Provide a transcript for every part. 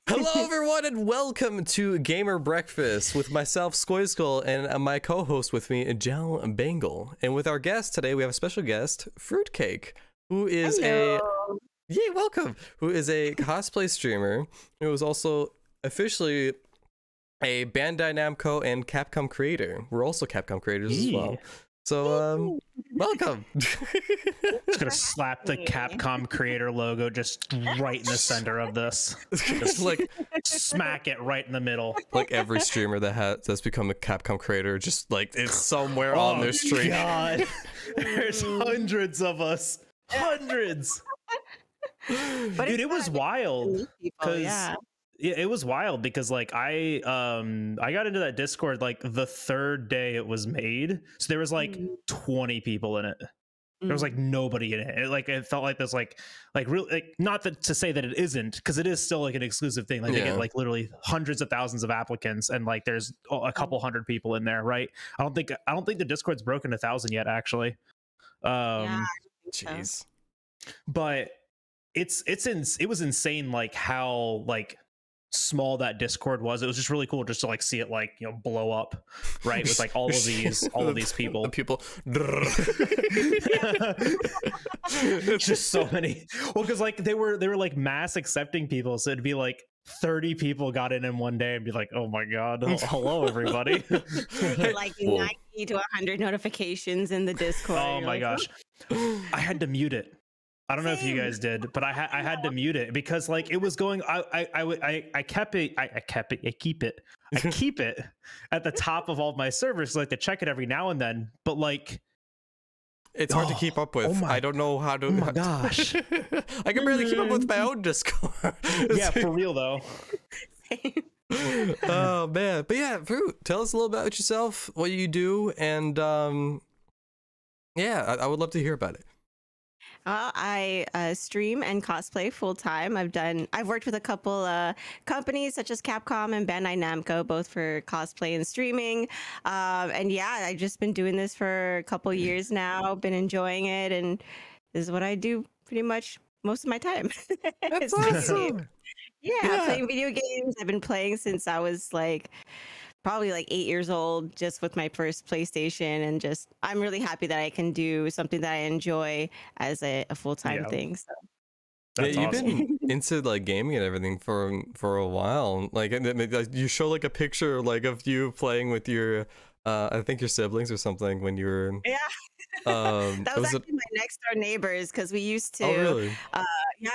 Hello, everyone, and welcome to Gamer Breakfast with myself, SkojSkull, and my co-host with me, Jalbagel. And with our guest today, we have a special guest, FruitCake, who is welcome, who is a cosplay streamer, who is also officially a Bandai Namco and Capcom creator. We're also Capcom creators as well. So, welcome. Just gonna slap the Capcom creator logo just right in the center of this. Just like smack it right in the middle. Like every streamer that's become a Capcom creator, just like it's somewhere on their stream. God. There's hundreds of us. Hundreds. Dude, it was wild. Yeah, it was wild because like I got into that Discord like the third day it was made, so there was like 20 people in it. There was like nobody in it. It felt like there's like really, like, not that to say that it isn't, because it is still like an exclusive thing. Like they get like literally hundreds of thousands of applicants, and like there's a couple hundred people in there, right? I don't think the Discord's broken 1,000 yet, actually. Jeez. But it was insane, like how like small that Discord was. It was just really cool just to like see it like, you know, blow up, right, with like all of these people. Just so many. Well, because like they were like mass accepting people, so it'd be like 30 people got in one day and be like, oh my god, hello everybody. Like 90 to 100 notifications in the Discord. Oh my gosh. I had to mute it. I don't know if you guys did, but I had to mute it because like it was going. I keep it at the top of all of my servers, like to check it every now and then. But like, it's hard to keep up with. I don't know how to. Oh my gosh, I can barely keep up with my own Discord. Yeah, for real though. Oh man, but yeah, Fruit, tell us a little about yourself, what you do, and yeah, I would love to hear about it. I stream and cosplay full time. I've worked with a couple companies such as Capcom and Bandai Namco, both for cosplay and streaming. And yeah, I've just been doing this for a couple years now. Been enjoying it, and this is what I do pretty much most of my time. That's awesome. Yeah, playing video games. I've been playing since I was like probably like 8 years old, just with my first PlayStation, and just I'm really happy that I can do something that I enjoy as a full-time thing. So that's you've been into like gaming and everything for a while. Like you show like a picture like of you playing with your I think your siblings or something when you were that was actually my next door neighbors, because we used to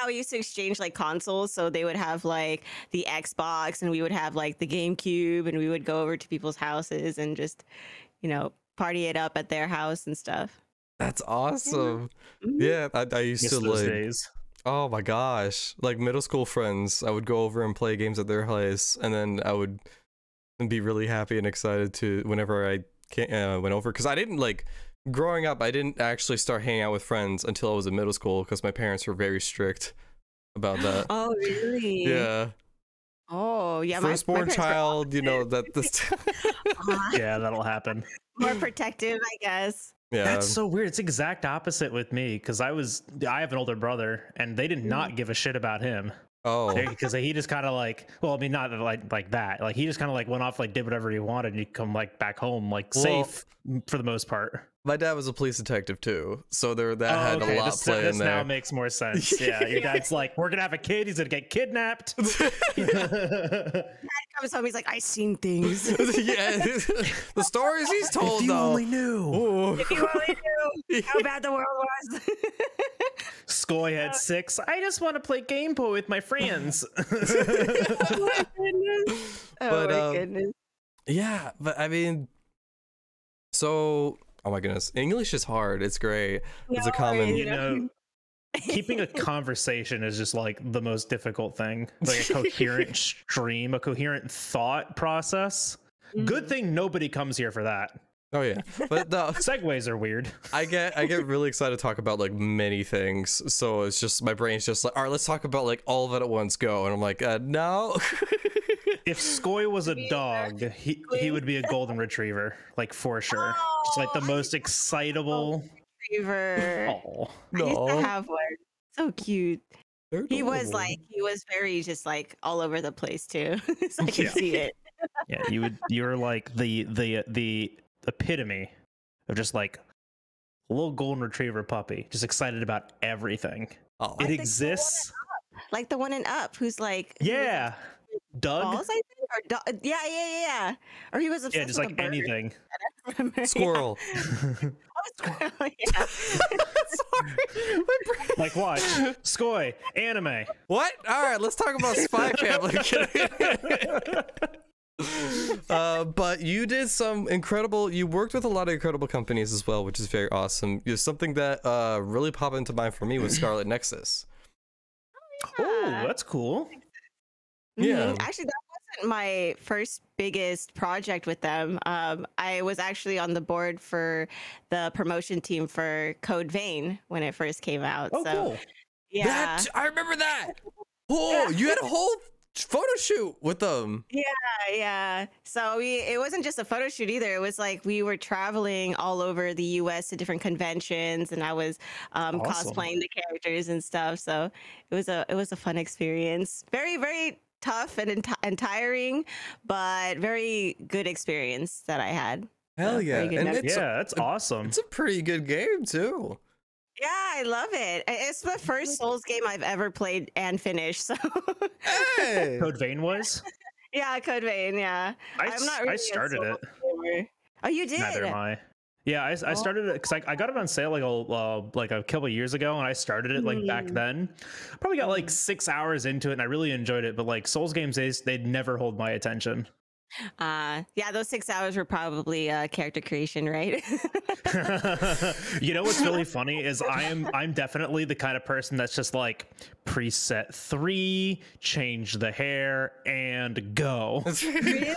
we used to exchange like consoles. So they would have like the Xbox and we would have like the GameCube, and we would go over to people's houses and just, you know, party it up at their house and stuff. That's awesome. Yeah, I used to like days. Oh my gosh, like middle school friends, I would go over and play games at their place, and then I would be really happy and excited to whenever I went over, because I didn't like growing up, I didn't actually start hanging out with friends until I was in middle school, because my parents were very strict about that. Oh really? Yeah. Oh yeah. Firstborn child, you know, that this yeah, that'll happen. More protective, I guess. Yeah, that's so weird. It's exact opposite with me, because I have an older brother, and they did not give a shit about him. Oh, because he just kind of like, well, I mean, not like that. Like he just kind of like went off, like did whatever he wanted, and he come like back home like safe for the most part. My dad was a police detective too, so that had a lot play in there. This now makes more sense. Yeah, your dad's like, we're gonna have a kid. He's gonna get kidnapped. Dad comes home. He's like, I seen things. Yeah, the stories he's told. If you only knew. Ooh. If you only knew how bad the world was. Skoy had 6. I just want to play Game Boy with my friends. Oh my goodness. Oh my goodness. Yeah, but I mean, so. Oh my goodness, English is hard. It's great. It's a common, you know, keeping a conversation is just like the most difficult thing. Like a coherent stream, a coherent thought process. Good thing nobody comes here for that. Oh yeah, but the segues are weird. I get really excited to talk about like many things, so it's just my brain's just like, all right, let's talk about like all of it at once, go. And I'm like, no. If Skoy was a dog, he would be a golden retriever, like for sure. Just like the most excitable retriever. Oh no, I used to have one. So cute. He was very just like all over the place too. So I can see it. Yeah, you're like the epitome of just like a little golden retriever puppy, just excited about everything. Oh, it exists. Like the one in Up, who's like Doug. Balls, I think, or yeah. Or he was obsessed just with like anything. Squirrel. Squirrel. Yeah. Sorry. Like what? Skoy anime. What? All right, let's talk about Spy Family. But you did some incredible. You worked with a lot of incredible companies as well, which is very awesome. There's something that really popped into mind for me with Scarlet Nexus. Oh, that's cool. Yeah. Actually, that wasn't my first biggest project with them. I was actually on the board for the promotion team for Code Vein when it first came out. Oh, so, cool. Yeah. I remember that. Oh, you had a whole photo shoot with them. Yeah. So it wasn't just a photo shoot either. It was like we were traveling all over the US to different conventions, and I was Awesome. cosplaying the characters and stuff. So it was a fun experience. Very, very tough and tiring, but very good experience that I had. Hell So, yeah. very good memory. That's awesome. It's a pretty good game too. Yeah, I love it. It's the first Souls game I've ever played and finished. So Hey. Code Vein was? yeah, Code Vein. Yeah, I'm not really I started it. gamer. Oh, you did? Neither am I. Yeah, I started it because I got it on sale like a couple of years ago, and I started it like back then. Probably got like 6 hours into it, and I really enjoyed it. But like Souls games, they'd never hold my attention. Yeah, those 6 hours were probably character creation, right? You know what's really funny is I'm definitely the kind of person that's just like preset 3, change the hair, and go. Really?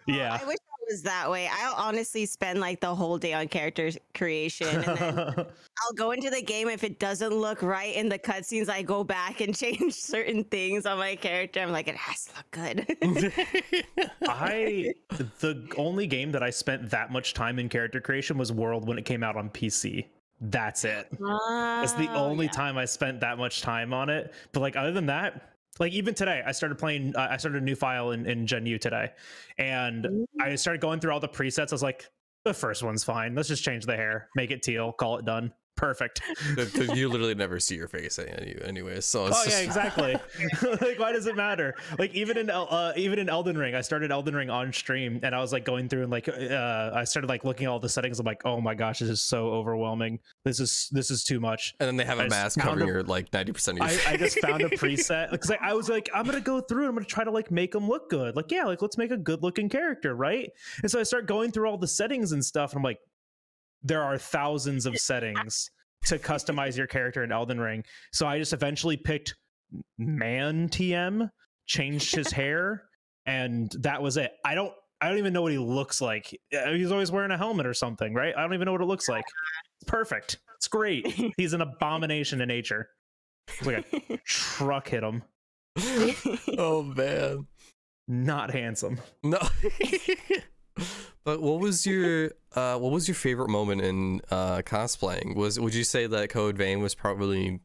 Yeah. I wish I was that way. I'll honestly spend like the whole day on character creation, and then I'll go into the game. If it doesn't look right in the cutscenes, I go back and change certain things on my character. I'm like, it has to look good. The only game that I spent that much time in character creation was World when it came out on PC. That's it. That's the only time I spent that much time on it. But like other than that, like even today, I started playing. I started a new file in Gen U today, and I started going through all the presets. I was like, the first one's fine. Let's just change the hair, make it teal, call it done. Perfect. You literally never see your face anyway, so it's yeah, exactly. Like, why does it matter? Like even in Elden Ring, I started Elden Ring on stream, and I was like going through and like I started like looking at all the settings. I'm like, oh my gosh, this is so overwhelming. This is too much. And then they have a mask covering your like 90% of your face. I just found a preset because I was like, I'm gonna go through and I'm gonna try to like make them look good. Like, yeah, like let's make a good looking character, right? And so I start going through all the settings and stuff, and I'm like, there are thousands of settings to customize your character in Elden Ring. So I just eventually picked man TM, changed his hair, and that was it. I don't even know what he looks like. He's always wearing a helmet or something, right? I don't even know what it looks like. It's perfect. It's great. He's an abomination to nature. It's like a truck hit him. Oh man. Not handsome. No. But what was your favorite moment in cosplaying? Would you say that Code Vein was probably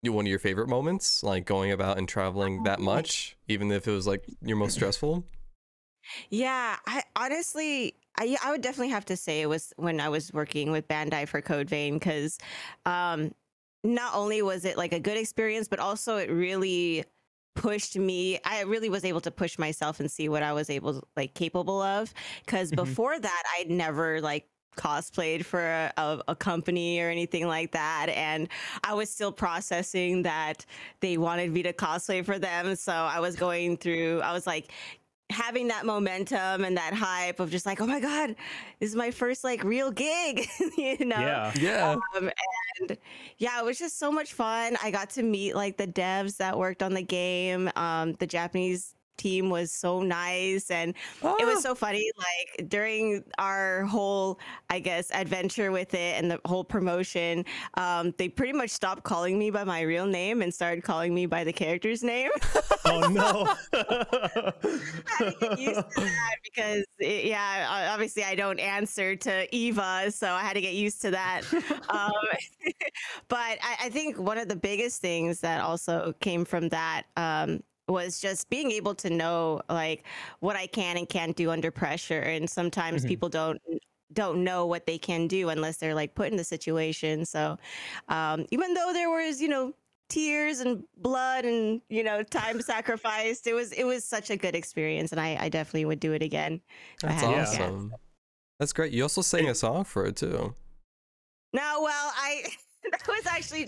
one of your favorite moments, like going about and traveling that much, even if it was like your most stressful? Yeah, I honestly, I would definitely have to say it was when I was working with Bandai for Code Vein, because not only was it like a good experience, but also it really pushed me. I really was able to push myself and see what I was capable of, because before that I'd never like cosplayed for a company or anything like that, and I was still processing that they wanted me to cosplay for them. So I was like having that momentum and that hype of just like, oh my god, this is my first like real gig. You know? Yeah. And yeah, it was just so much fun. I got to meet like the devs that worked on the game, the Japanese team was so nice, and it was so funny. Like during our whole, I guess, adventure with it and the whole promotion, they pretty much stopped calling me by my real name and started calling me by the character's name. Oh no! I had to get used to that because, obviously I don't answer to Eva, so I had to get used to that. But I think one of the biggest things that also came from that was just being able to know like what I can and can't do under pressure. And sometimes people don't know what they can do unless they're like put in the situation. So even though there was, tears and blood and, time sacrificed, it was such a good experience, and I definitely would do it again. That's awesome. That's great. You also sang a song for it too. No, well, that was actually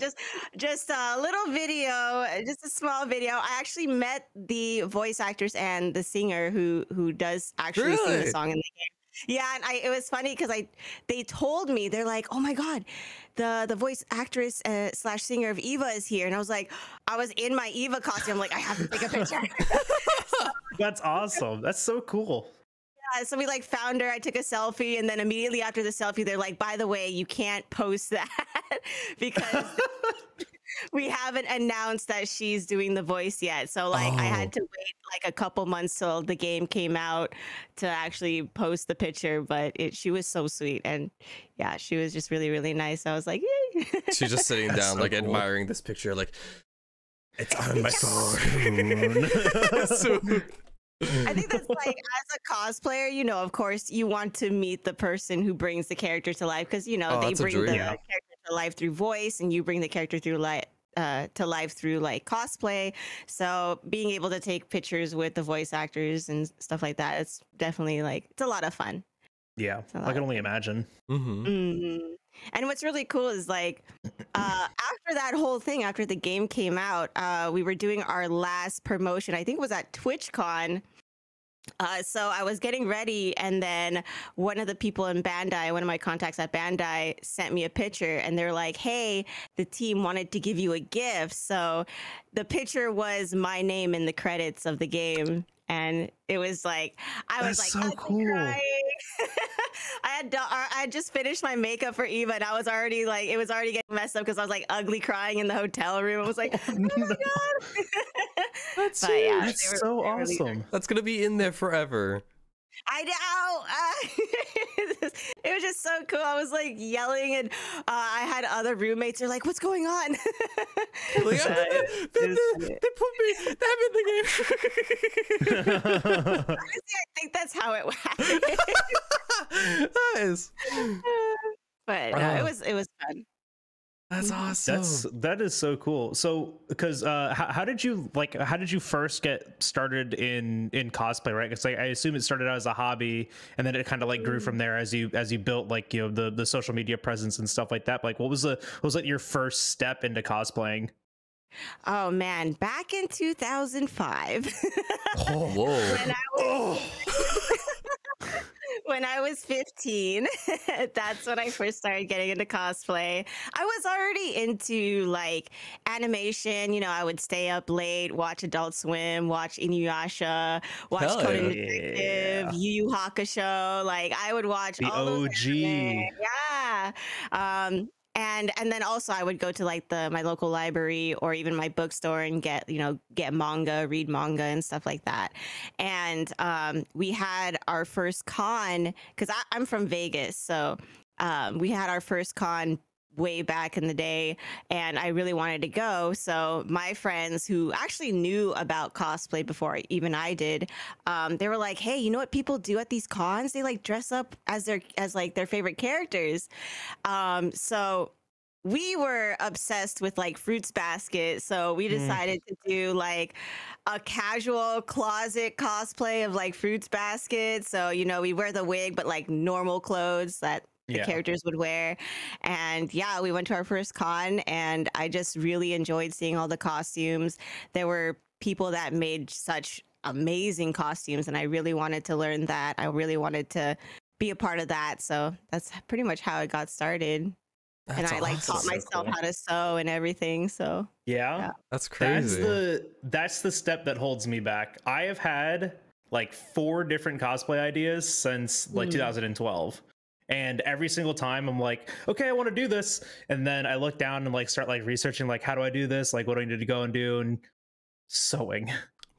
just a little video, just a small video. I actually met the voice actors and the singer who does actually sing the song in the game. Yeah, and it was funny because they told me, they're like, oh my god, the voice actress / singer of Eva is here, and I was in my Eva costume. I'm like, I have to take a picture. That's awesome. That's so cool. So we like found her. I took a selfie, and then immediately after the selfie, they're like, by the way, you can't post that because we haven't announced that she's doing the voice yet. So like I had to wait like a couple months till the game came out to actually post the picture. But she was so sweet, and yeah, she was just really, really nice. I was like, yay. She's just sitting down, so like cool, admiring this picture, like it's on my phone. So I think that's like, as a cosplayer, of course you want to meet the person who brings the character to life, because they bring the character to life through voice, and you bring the character through to life through like cosplay. So being able to take pictures with the voice actors and stuff like that, it's definitely like, it's a lot of fun. Yeah, I can only imagine. And what's really cool is like after that whole thing, after the game came out, we were doing our last promotion. I think it was at TwitchCon. So I was getting ready, and then one of the people in Bandai, one of my contacts at Bandai, sent me a picture, and they're like, hey, the team wanted to give you a gift. So the picture was my name in the credits of the game. And it was like, That's like, so cool. Crying. I had just finished my makeup for Eva, and I was already like, it was already getting messed up because I was like ugly crying in the hotel room. I was like, oh my god. That's so awesome. Really, that's gonna be in there forever. I know. It was just so cool. I was like yelling, and I had other roommates. They're like, "What's going on?" Like, they put them in the game. Honestly, I think that's how it happened. Nice. But no, it was fun. That's awesome. That is so cool. So, because how did you first get started in cosplay, right? Because like, I assume it started out as a hobby, and then it kind of like grew from there as you built like the social media presence and stuff like that. Like, what was like your first step into cosplaying? Oh man, back in 2005. Oh, whoa. When I was 15, that's when I first started getting into cosplay. I was already into like animation. I would stay up late, watch Adult Swim, watch Inuyasha, watch Conan Detective, Yu Yu Hakusho. Like I would watch the all those OG. Anime. Yeah. And then also I would go to like my local library or even my bookstore and get manga, read manga and stuff like that. And we had our first con, because I'm from Vegas, so we had our first con way back in the day, and I really wanted to go. So my friends who actually knew about cosplay before even I did, they were like, hey, you know what people do at these cons? They like dress up as their favorite characters. So we were obsessed with like Fruits Basket. So we decided to do like a casual closet cosplay of like Fruits Basket. So, we wear the wig, but like normal clothes that the characters would wear. And yeah, we went to our first con, and I just really enjoyed seeing all the costumes. There were people that made such amazing costumes, and I really wanted to learn that. I really wanted to be a part of that. So that's pretty much how it got started. and I like taught myself how to sew and everything. So yeah, that's crazy. That's the step that holds me back. I have had like 4 different cosplay ideas since like 2012. And every single time I'm like, okay, I want to do this. And then I look down and like start like researching, like, how do I do this? Like, what do I need to go and do? And sewing.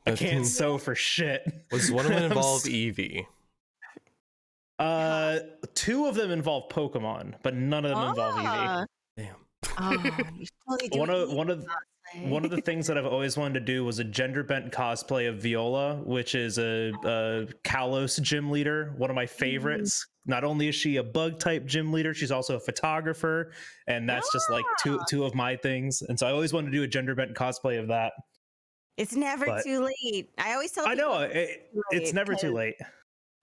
I can't sew for shit. Was one of them involve Eevee? 2 of them involve Pokemon, but none of them involve Eevee. Damn. One of the things that I've always wanted to do was a gender bent cosplay of Viola, which is a Kalos gym leader, one of my favorites. Not only is she a bug type gym leader, she's also a photographer, and that's just like two of my things. And so I always wanted to do a gender bent cosplay of that. It's never too late. I always tell people I know it's never too late.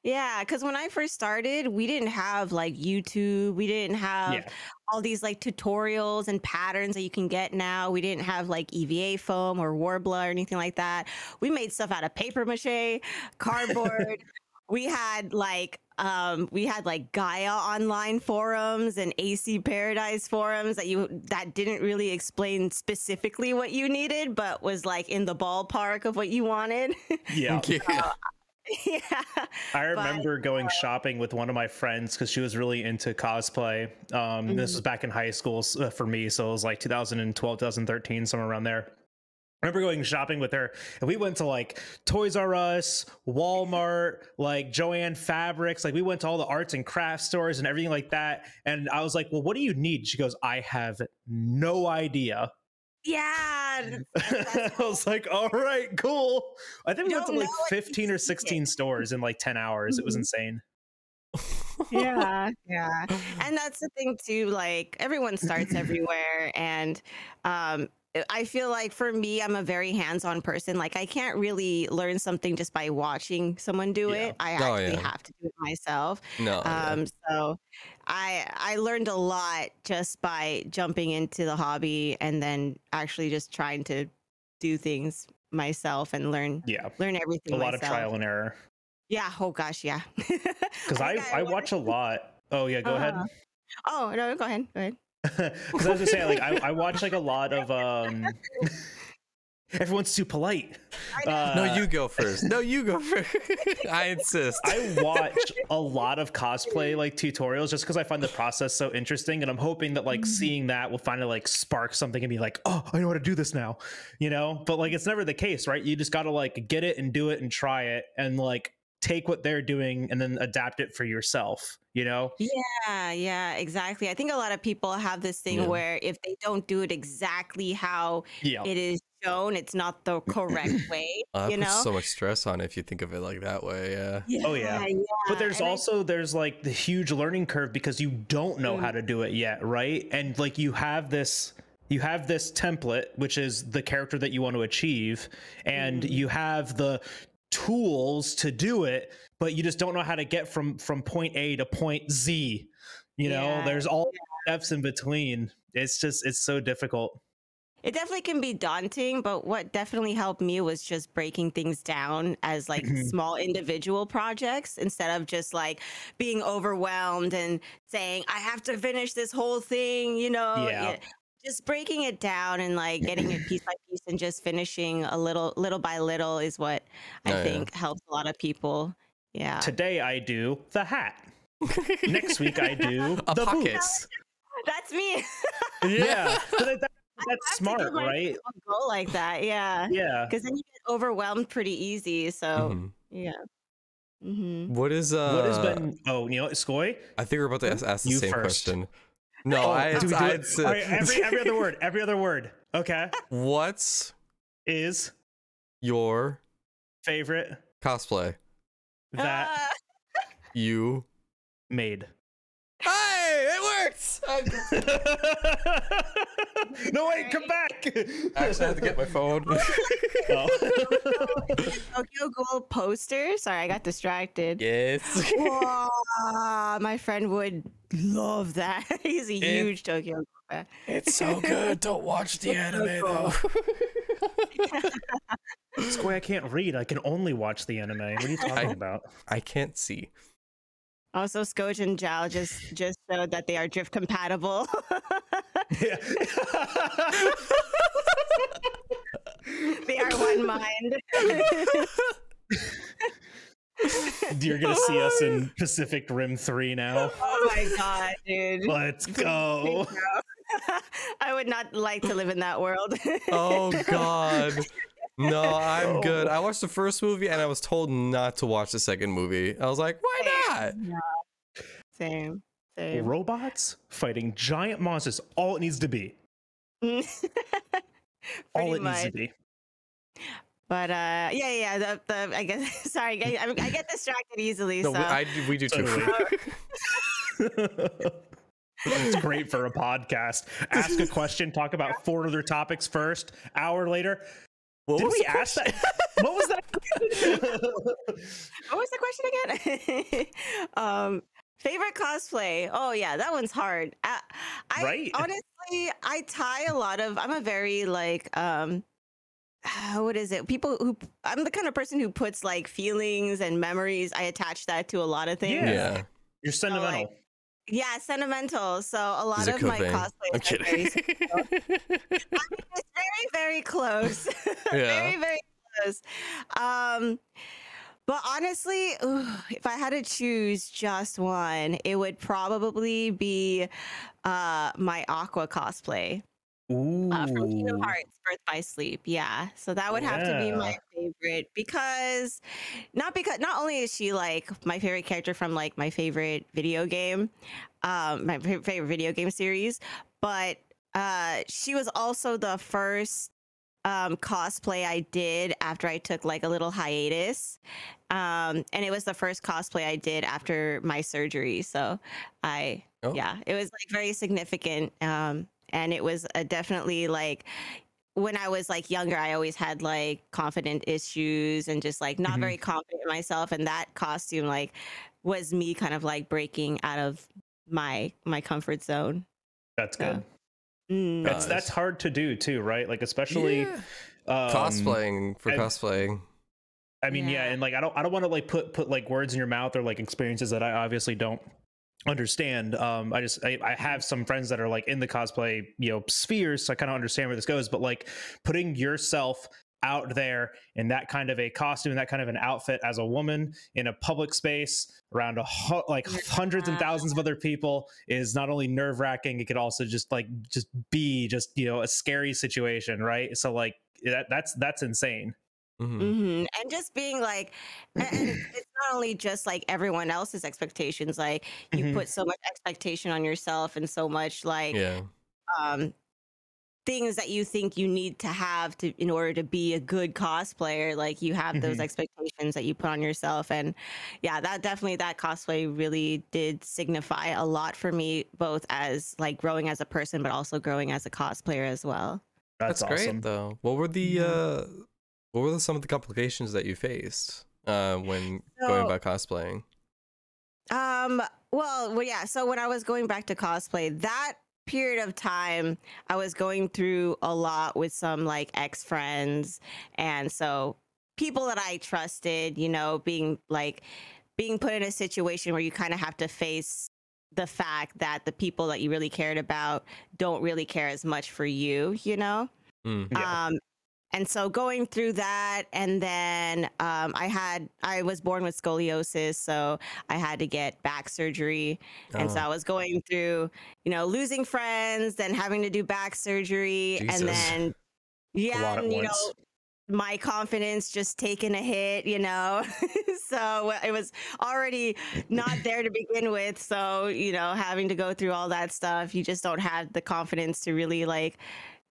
Yeah, because when I first started, we didn't have like YouTube. We didn't have all these like tutorials and patterns that you can get now. We didn't have like EVA foam or Warbler or anything like that. We made stuff out of paper mache, cardboard. we had like Gaia online forums and AC Paradise forums that didn't really explain specifically what you needed, but was like in the ballpark of what you wanted. Yeah. Yeah, I remember going shopping with one of my friends because she was really into cosplay. This was back in high school for me, so it was like 2012, 2013, somewhere around there. I remember going shopping with her, and we went to like Toys R Us, Walmart, like Joann Fabrics. Like we went to all the arts and crafts stores and everything like that. And I was like, "Well, what do you need?" She goes, "I have no idea." Yeah. I was like, all right, cool. I think we went to like 15 or 16 stores in like 10 hours. It was insane. Yeah. And that's the thing too, like everyone starts everywhere. And I feel like for me, I'm a very hands-on person. Like I can't really learn something just by watching someone do it. I actually have to do it myself. So I learned a lot just by jumping into the hobby and then actually just trying to do things myself and learn everything. A lot of trial and error. Yeah. Oh gosh. Yeah. Because I watch a lot. Oh yeah. Go ahead. Oh no. Go ahead. Because I was just saying, like, I watch like a lot of everyone's too polite. No, you go first. I insist. I watch a lot of cosplay like tutorials just because I find the process so interesting, and I'm hoping that like seeing that will finally like spark something and be like, oh, I know how to do this now, you know. But like it's never the case, right? You just gotta like get it and do it and try it and like take what they're doing and then adapt it for yourself, you know? Yeah, exactly. I think a lot of people have this thing where if they don't do it exactly how it is shown, it's not the correct way. You know, so much stress on it if you think of it like that way. Oh yeah. But there's there's like the huge learning curve because you don't know how to do it yet, right? And like you have this template, which is the character that you want to achieve, and you have the tools to do it, but you just don't know how to get from point A to point Z. You know, there's all steps in between. It's so difficult. It definitely can be daunting, but what definitely helped me was just breaking things down as like small individual projects instead of just like being overwhelmed and saying, I have to finish this whole thing, you know. Just breaking it down and like getting it piece by piece and just finishing a little by little is what I think helps a lot of people. Yeah. Today I do the hat. Next week I do the boots. That's me. Yeah. So that's smart, right? Go like that. Yeah. Yeah. Because then you get overwhelmed pretty easy. So What has been? Oh, you know, Skoy? I think we're about to ask the same question. No, every other word. Okay. What is your favorite cosplay that you made? Hey, it works! No, wait, come back! I actually have to get my phone. Tokyo Ghoul poster. Sorry, I got distracted. Yes. Wow, my friend would love that. He's a huge Tokyo Ghoul fan. It's so good. Don't watch the anime though. Square, I can't read. I can only watch the anime. What are you talking about? I can't see. Also, Skoj and Jal just showed that they are drift compatible. Yeah. They are one mind. You're gonna see us in Pacific Rim 3 now. Oh my god, dude. Let's go. I would not like to live in that world. Oh god. No, I'm good. I watched the first movie and I was told not to watch the second movie. I was like, why not? Yeah. Same. Robots fighting giant monsters. All it needs to be. All it needs to be. But yeah. I guess. Sorry, I get distracted easily. No, so we do too. It's great for a podcast. Ask a question, talk about 4 other topics first. Hour later, did we ask that? What was that? What was the question again? Favorite cosplay? Oh yeah, that one's hard. Right. Honestly, I tie a lot of. I'm a very like what is it? I'm the kind of person who puts like feelings and memories. I attach that to a lot of things. Yeah. You're sentimental. So, like, yeah, sentimental. So a lot Is of it my Cobain? cosplays I'm are very kidding. I mean, it's very, very close. Yeah. Very, very close. But honestly, if I had to choose just one, it would probably be my Aqua cosplay. Ooh. From Kingdom Hearts, Birth by Sleep. Yeah. So that would have to be my favorite because not only is she like my favorite character from like my favorite video game, my favorite video game series, but she was also the first cosplay I did after I took like a little hiatus. And it was the first cosplay I did after my surgery. So yeah, it was like very significant. And it was definitely like when I was like younger, I always had like confident issues and just like not very confident in myself. And that costume like was me kind of like breaking out of my comfort zone. That's good. Nice. That's hard to do too, right? Like especially cosplaying for cosplaying. I mean, yeah, and like I don't want to like put like words in your mouth or like experiences that I obviously don't understand. I have some friends that are like in the cosplay spheres, so I kind of understand where this goes, but like putting yourself out there in that kind of a costume, that kind of an outfit as a woman in a public space around hundreds and thousands of other people is not only nerve-wracking, it could also just be a scary situation, right? So like that's insane. And just being like, and it's not only just like everyone else's expectations, like you put so much expectation on yourself and so much like things that you think you need to have in order to be a good cosplayer. Like you have those expectations that you put on yourself. And yeah, that cosplay really did signify a lot for me, both as like growing as a person, but also growing as a cosplayer as well. That's awesome. Great though. What were some of the complications that you faced when going about cosplaying? Well, yeah. So when I was going back to cosplay, that period of time, I was going through a lot with some like ex-friends, and so people that I trusted, being put in a situation where you kind of have to face the fact that the people that you really cared about don't really care as much for you, And so going through that, and then I was born with scoliosis, so I had to get back surgery. And so I was going through, losing friends, then having to do back surgery. Jesus. And then, my confidence just taking a hit, So it was already not there to begin with. So, having to go through all that stuff, you just don't have the confidence to really like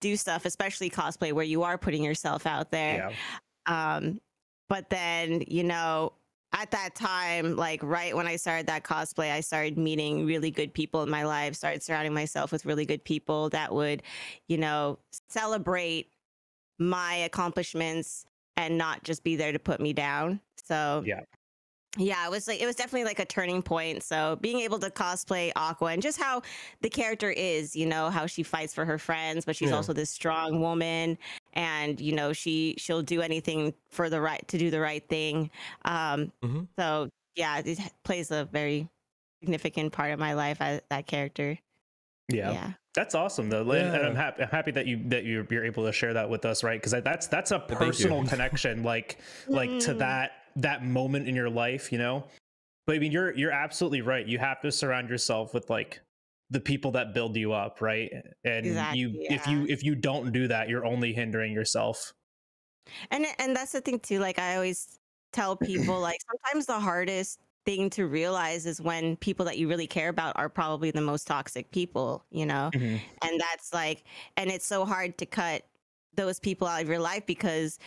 do stuff, especially cosplay, where you are putting yourself out there. But then, at that time, like right when I started that cosplay, I started meeting really good people in my life, started surrounding myself with really good people that would, celebrate my accomplishments and not just be there to put me down. So yeah, it was definitely like a turning point. So being able to cosplay Aqua and just how the character is, how she fights for her friends, but she's also this strong woman, and she'll do anything to do the right thing. So yeah, it plays a very significant part of my life as that character. Yeah. That's awesome though, Lynn. Yeah. And I'm happy that you're able to share that with us, right? Because that's a personal connection, like to that moment in your life, you know. But I mean, you're absolutely right. You have to surround yourself with like the people that build you up, right? And if you don't do that, you're only hindering yourself. And that's the thing too. Like I always tell people, like sometimes the hardest thing to realize is when people that you really care about are probably the most toxic people, you know. Mm-hmm. And that's like, and it's so hard to cut those people out of your life because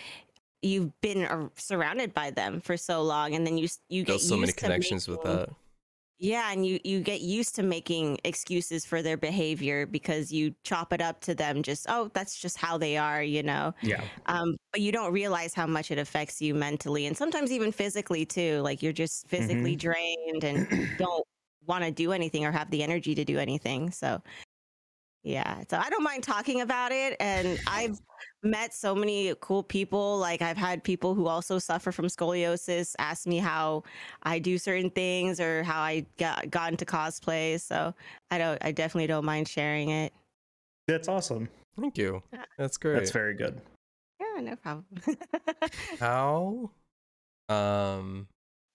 you've been surrounded by them for so long, and then you get There's so many used to connections with that. Yeah, and you get used to making excuses for their behavior because you chop it up to them just, oh, that's just how they are, you know. Yeah. But you don't realize how much it affects you mentally and sometimes even physically too. Like you're just physically drained and don't want to do anything or have the energy to do anything. So yeah, so I don't mind talking about it, and I've met so many cool people. Like I've had people who also suffer from scoliosis ask me how I do certain things or how I got into cosplay. So I definitely don't mind sharing it. That's awesome. Thank you. That's great. That's very good. Yeah, no problem. How?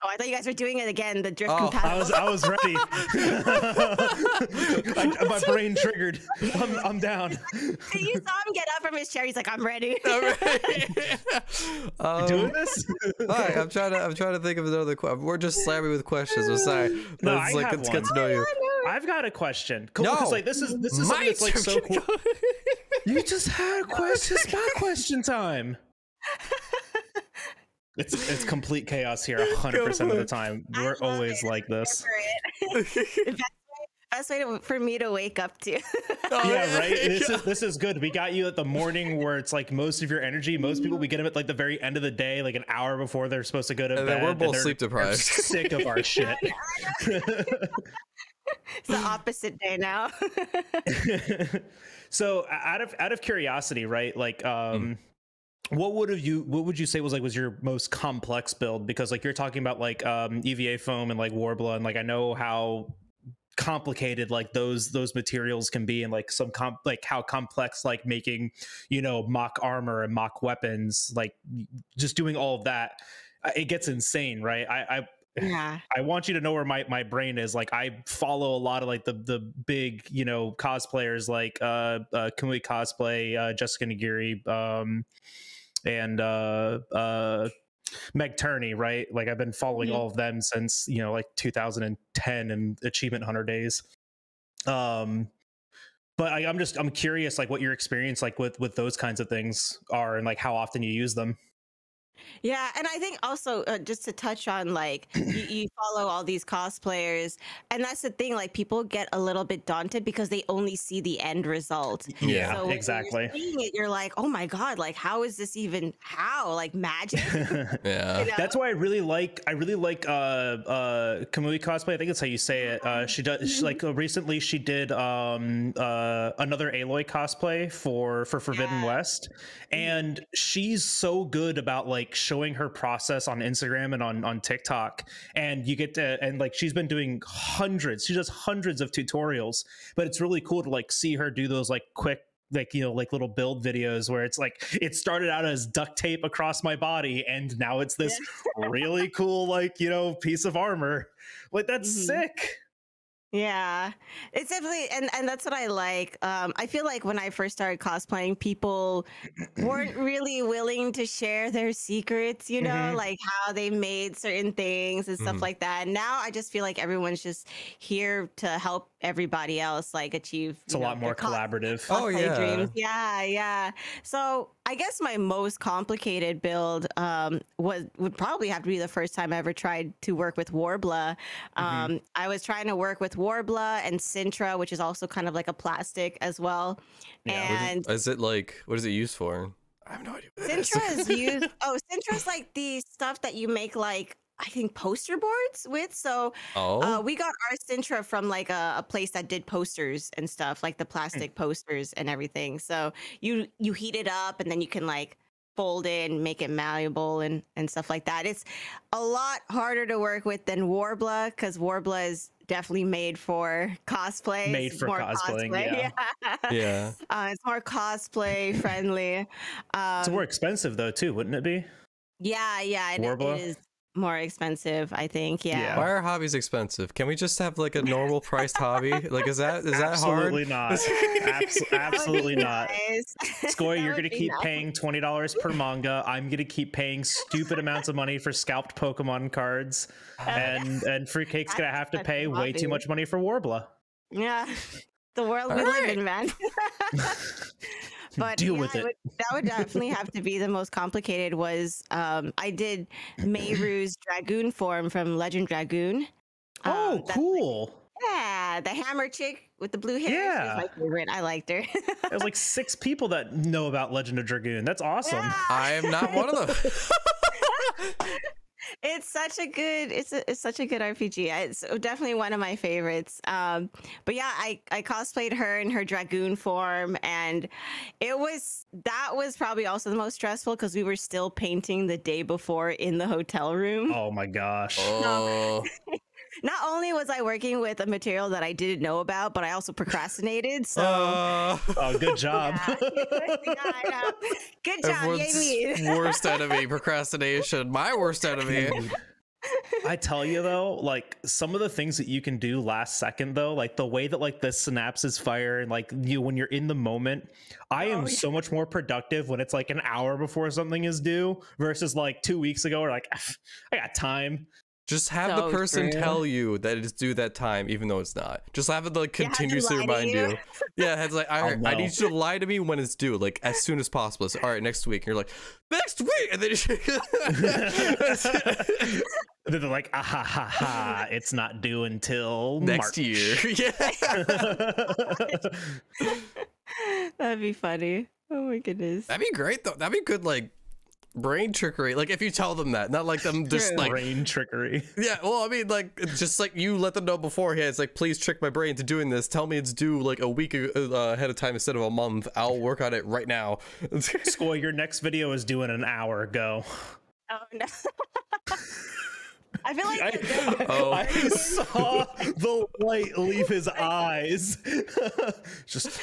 Oh, I thought you guys were doing it again. The drift Oh, compatible. I was ready. My brain triggered. I'm down. You saw him get up from his chair. He's like, "I'm ready." You doing this? Hi, I'm trying to think of another question. We're just slamming with questions. I'm sorry. No, Let's get to know you. I've got a question. Cool, No, 'cause, like this is something that's like so cool. You just had questions. It's my question time. It's complete chaos here 100% of the time. We're always like this. Best way for me to wake up to. Yeah, right. This is good. We got you at the morning where it's like most of your energy. Most people, we get them at like the very end of the day, like an hour before they're supposed to go to bed. Then we're both sleep deprived. Sick of our shit. It's the opposite day now. So out of curiosity, right? Like, what would you say was your most complex build? Because like you're talking about like EVA foam and like Warbler, and like I know how complicated like those materials can be, and like like how complex like making, you know, mock armor and mock weapons, like just doing all of that, it gets insane, right? I want you to know where my brain is. Like I follow a lot of like the big, you know, cosplayers like Kamui Cosplay, Jessica Nagiri, and Meg Turney, right? Like I've been following all of them since, you know, like 2010 and Achievement Hunter days. But I'm curious like what your experience like with those kinds of things are, and like how often you use them. Yeah, and I think also just to touch on like you follow all these cosplayers, and that's the thing. Like people get a little bit daunted because they only see the end result. Yeah, so when exactly. You're seeing it, you're like, oh my god, like how is this even like magic? Yeah, you know? That's why I really like Kamui Cosplay. I think that's how you say it. She does like recently she did another Aloy cosplay for Forbidden West, and she's so good about like showing her process on Instagram and on TikTok, and you get to, and like she does hundreds of tutorials, but it's really cool to like see her do those like quick, like, you know, like little build videos where it's like it started out as duct tape across my body and now it's this really cool, like, you know, piece of armor. Like that's sick. Yeah, it's definitely, and that's what I like. I feel like when I first started cosplaying, people weren't really willing to share their secrets, you know, like how they made certain things and stuff like that. And now I just feel like everyone's just here to help everybody else like achieve. It's a lot more collaborative. Oh yeah, dreams. Yeah. So I guess my most complicated build would probably have to be the first time I ever tried to work with Warbler. I was trying to work with Warbler and Sintra, which is also kind of like a plastic as well. Yeah. And is it like, what is it used for? I have no idea. Sintra is used. Oh, Sintra's like the stuff that you make like, I think, poster boards with. So we got our Sintra from like a place that did posters and stuff, like the plastic posters and everything. So you heat it up and then you can like fold it and make it malleable and stuff like that. It's a lot harder to work with than Warbler, because Warbler is definitely made for cosplay. Made for cosplaying, Yeah. It's more cosplay friendly. It's more expensive though too, wouldn't it be? Yeah, it is more expensive, I think. Yeah. Why are hobbies expensive? Can we just have like a normal priced hobby? Like, is that Absolutely hard? not. Absolutely not. Nice. Skoy, you're gonna keep paying $20 per manga. I'm gonna keep paying stupid amounts of money for scalped Pokemon cards, and FruitCake's gonna have to pay way too much money for Warbler. Yeah, the world we live in, man. But deal with it. That would definitely have to be the most complicated. Was I did Meiru's Dragoon form from Legend Dragoon. Oh, cool. Yeah, the hammer chick with the blue hair. Yeah. She was my favorite. I liked her. There's like 6 people that know about Legend of Dragoon. That's awesome. Yeah. I am not one of them. It's such a good RPG. It's definitely one of my favorites. But yeah, I cosplayed her in her Dragoon form, and that was probably also the most stressful because we were still painting the day before in the hotel room. Oh my gosh. Oh. Not only was I working with a material that I didn't know about, but I also procrastinated. So, oh, good job. Yeah, good job. Yay me. Worst enemy, procrastination. My worst enemy. I tell you though, like some of the things that you can do last second though, like the way that like the synapses fire and like when you're in the moment, I am so much more productive when it's like an hour before something is due versus like 2 weeks ago or like I got time. Just have the person tell you that it's due that time, even though it's not. Just have it like continuously remind you. Yeah, it's like I need you to lie to me when it's due, like as soon as possible. So, all right, next week. And you're like, next week, and then they're like, ah ha ha ha, it's not due until next March. year. Yeah, that'd be funny. Oh my goodness, that'd be great though. That'd be good, like brain trickery. Like if you tell them that, not like them just like brain trickery. Yeah, well, I mean, like it's just like you let them know beforehand. It's like, please trick my brain into doing this. Tell me it's due like a week ahead of time instead of a month. I'll work on it right now. Skoy, your next video is due in an hour. Go. Oh no. I feel like I saw the light leave his eyes. Just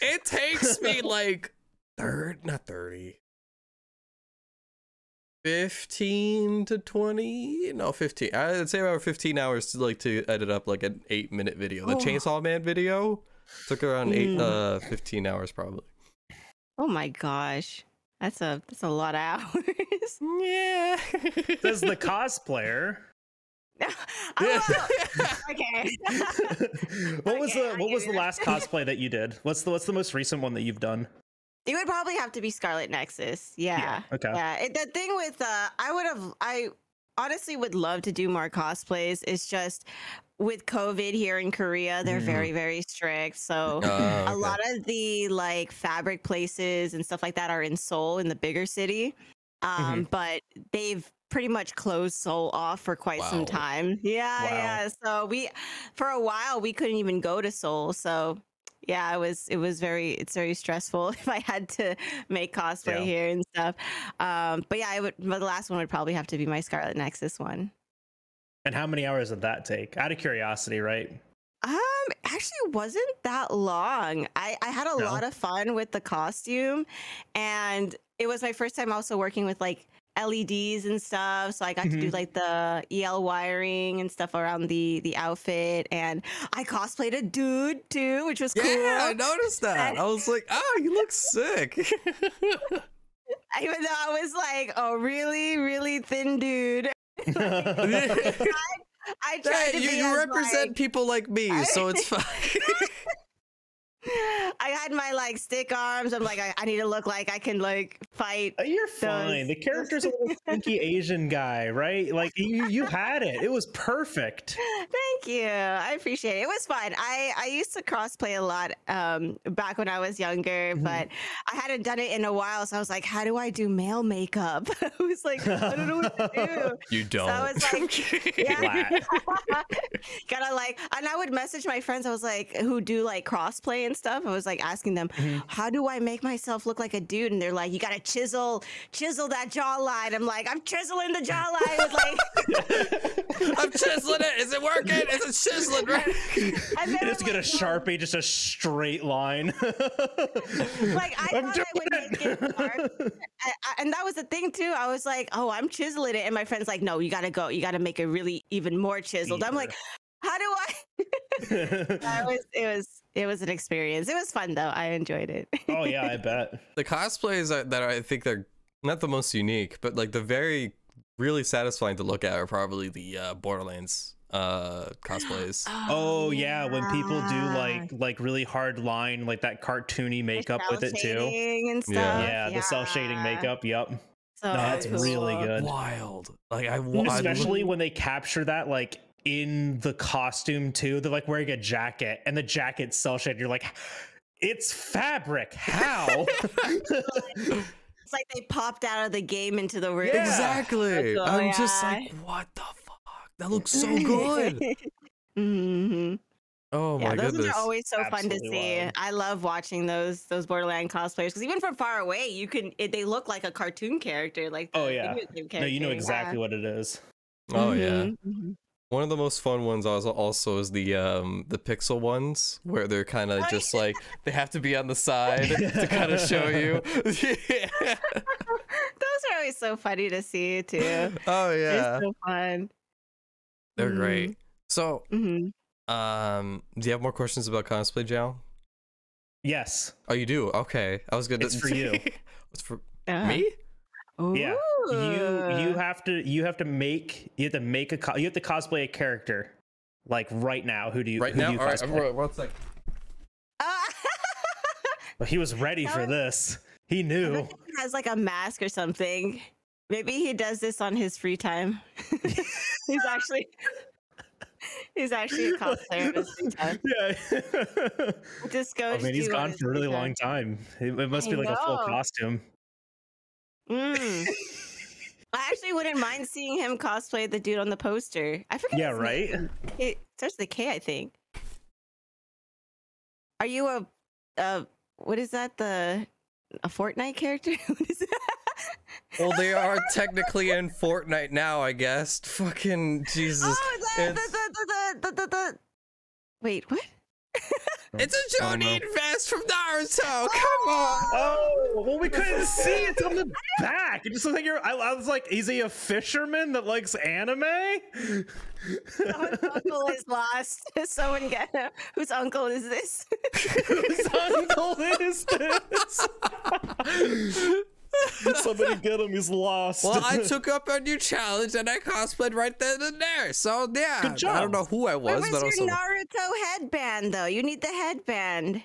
it takes me like 15 to 20, no 15. I'd say about 15 hours to edit up like an 8-minute video. The Chainsaw Man video took around 15 hours probably. Oh my gosh, that's a lot of hours. Yeah. Says the cosplayer. Okay. What was the last cosplay that you did? What's the most recent one that you've done? It would probably have to be Scarlet Nexus. Yeah. Okay. Yeah. The thing with I honestly would love to do more cosplays. It's just with COVID here in Korea, they're very, very strict. So a lot of the like fabric places and stuff like that are in Seoul, in the bigger city. But they've pretty much closed Seoul off for quite some time. Yeah. So for a while we couldn't even go to Seoul. So yeah, it's very stressful if I had to make cosplay here and stuff. But yeah, the last one would probably have to be my Scarlet Nexus one. And how many hours did that take? Out of curiosity, right? Actually, it wasn't that long. I had a lot of fun with the costume, and it was my first time also working with like LEDs and stuff, so I got to do like the EL wiring and stuff around the outfit, and I cosplayed a dude too, which was cool. Yeah, I noticed that. I was like, oh, you look sick. Even though I was like a really, really thin dude. I tried to be you represent like, people like me, so it's fine. I had my like stick arms. I'm like, I need to look like I can like fight. You're fine. The character's a little stinky Asian guy, right? Like you had it. It was perfect. Thank you. I appreciate it. It was fun. I used to crossplay a lot back when I was younger, but I hadn't done it in a while. So I was like, how do I do male makeup? I was like, I don't know what to do. You don't. So I was like, yeah. Gotta like, and I would message my friends. I was like, who do like crossplay and stuff. I was like asking them, how do I make myself look like a dude? And they're like, you gotta chisel that jawline. I'm like, I'm chiseling the jawline. Like, I'm chiseling it. Is it working? Is it chiseling? Right? And then just get a Sharpie, just a straight line. Like I thought I would make it sharp. And that was the thing too. I was like, oh, I'm chiseling it. And my friend's like, no, you gotta go. You gotta make it really even more chiseled. I'm like, how do I? It was an experience. It was fun though. I enjoyed it. Oh yeah, I bet. The cosplays that I think they're not the most unique, but like the very really satisfying to look at are probably the Borderlands cosplays. Oh yeah, when people do like really hard line, like that cartoony makeup with it too. And stuff. Yeah, the cel shading makeup. Yep. So No, that's cool. really good. Wild. Like Especially when they capture that like in the costume too. They're like wearing a jacket and the jacket's cel shaded. You're like, it's fabric. How? It's like they popped out of the game into the real world. Exactly. I'm just like, what the fuck? That looks so good. Mm-hmm. Oh my goodness. Those are always so fun to Absolutely see. wild. I love watching those Borderland cosplayers because even from far away, they look like a cartoon character. Like the Oh yeah. video game No, you know character. exactly what it is. Oh yeah. Mm-hmm. One of the most fun ones also is the pixel ones where they're kind of just like they have to be on the side to kind of show you. Yeah. Those are always so funny to see too. Oh yeah. They're so fun. They're great. So, Mm-hmm. do you have more questions about cosplay, Jal? Yes. Oh, you do? Okay. I was gonna. It's for you. It's for me? Yeah. You have to make a you have to cosplay a character like right now. Who do you Right now? do you All right. cosplay? One second. Well, he was ready for this. He knew. He has like a mask or something. Maybe he does this on his free time. he's actually a cosplayer of his free time. Yeah. Just go. I mean, he's gone for a really long time. It must be like a full costume. I actually wouldn't mind seeing him cosplay the dude on the poster. I forget. Yeah, his right? name. It starts with a K, I think. Are you what is that? A Fortnite character? What is that? Well, they are technically in Fortnite now, I guess. Fucking Jesus. Oh, wait, what? It's a Jonin vest from Naruto. Come on. Oh, well, we couldn't see it. It's on the back. It just looks like I was like, is he a fisherman that likes anime? Someone's uncle is lost. Someone get him. Whose uncle is this? Whose uncle is this? Somebody get him. He's lost. Well, I took up a new challenge and I cosplayed right then and there. So yeah, Good job. I don't know who I was, Where but was also your Naruto headband though? You need the headband.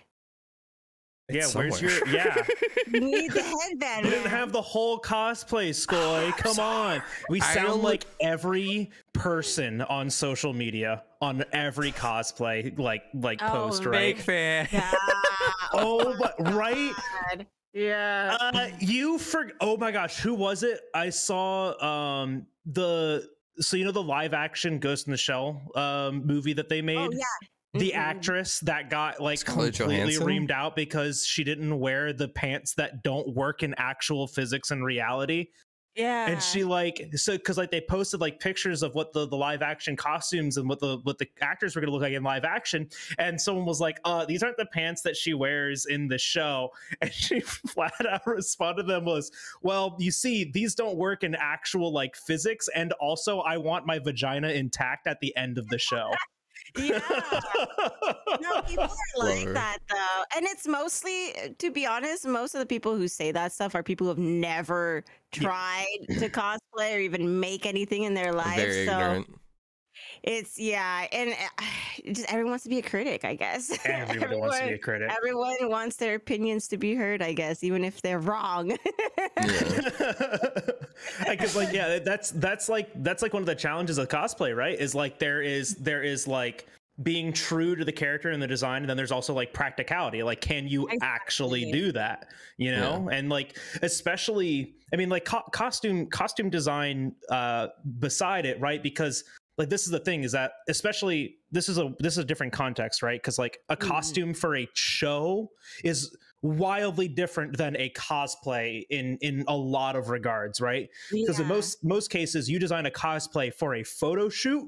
Yeah, It's where's somewhere. your yeah? You need the headband. We didn't man. have the whole cosplay, Skoy. Come on. We sound like every person on social media on every cosplay post, right? fake fan. Yeah. Oh, but right? God. Yeah. Oh my gosh, who was it? I saw the live action Ghost in the Shell movie that they made. Oh yeah. The actress that got like Scarlett completely Johansson? reamed out because she didn't wear the pants that don't work in actual physics and reality. Yeah. And she because they posted like pictures of what the live action costumes and what the actors were gonna look like in live action, and someone was like, these aren't the pants that she wears in the show. And she flat out responded to them was, well, you see, these don't work in actual like physics, and also I want my vagina intact at the end of the show. Yeah. No, people are like her. that though. And it's mostly, to be honest, most of the people who say that stuff are people who have never tried to cosplay or even make anything in their life. Very so ignorant. it's and just everyone wants to be a critic, I guess. Everybody wants to be a critic. Everyone wants their opinions to be heard, I guess, even if they're wrong. Because that's like one of the challenges of cosplay, right? Is like there is like being true to the character and the design, and then there's also like practicality. Like, can you actually do that? You know, and like especially, I mean, like costume design beside it, right? Because like this is the thing, is that especially this is a different context, right? Because like a costume for a show is wildly different than a cosplay in a lot of regards, right? Because in most cases you design a cosplay for a photo shoot,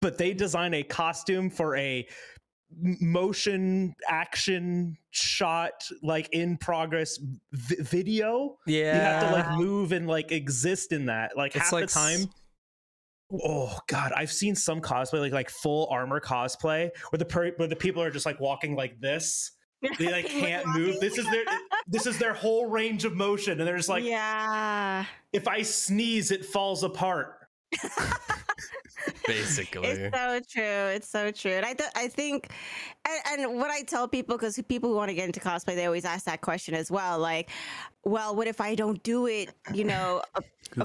but they design a costume for a motion action shot, like in progress video. You have to like move and like exist in that, like it's half the time. Oh god, I've seen some cosplay like full armor cosplay where the people are just like walking like this. They like can't move. This is their whole range of motion, and they're just like, if I sneeze it falls apart. Basically, it's so true. And I think and what I tell people, because people who want to get into cosplay, they always ask that question as well, like, well, what if I don't do it, you know,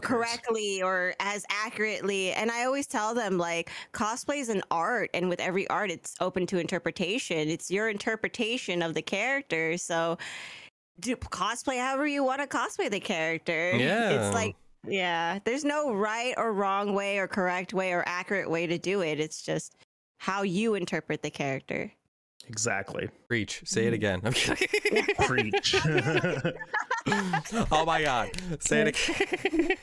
correctly or as accurately? And I always tell them, like, cosplay is an art, and with every art it's open to interpretation. It's your interpretation of the character, so do cosplay however you want to cosplay the character. It's like, there's no right or wrong way or correct way or accurate way to do it. It's just how you interpret the character. Exactly. Preach. Say it again. I'm kidding. Preach. Oh my god. Say it again.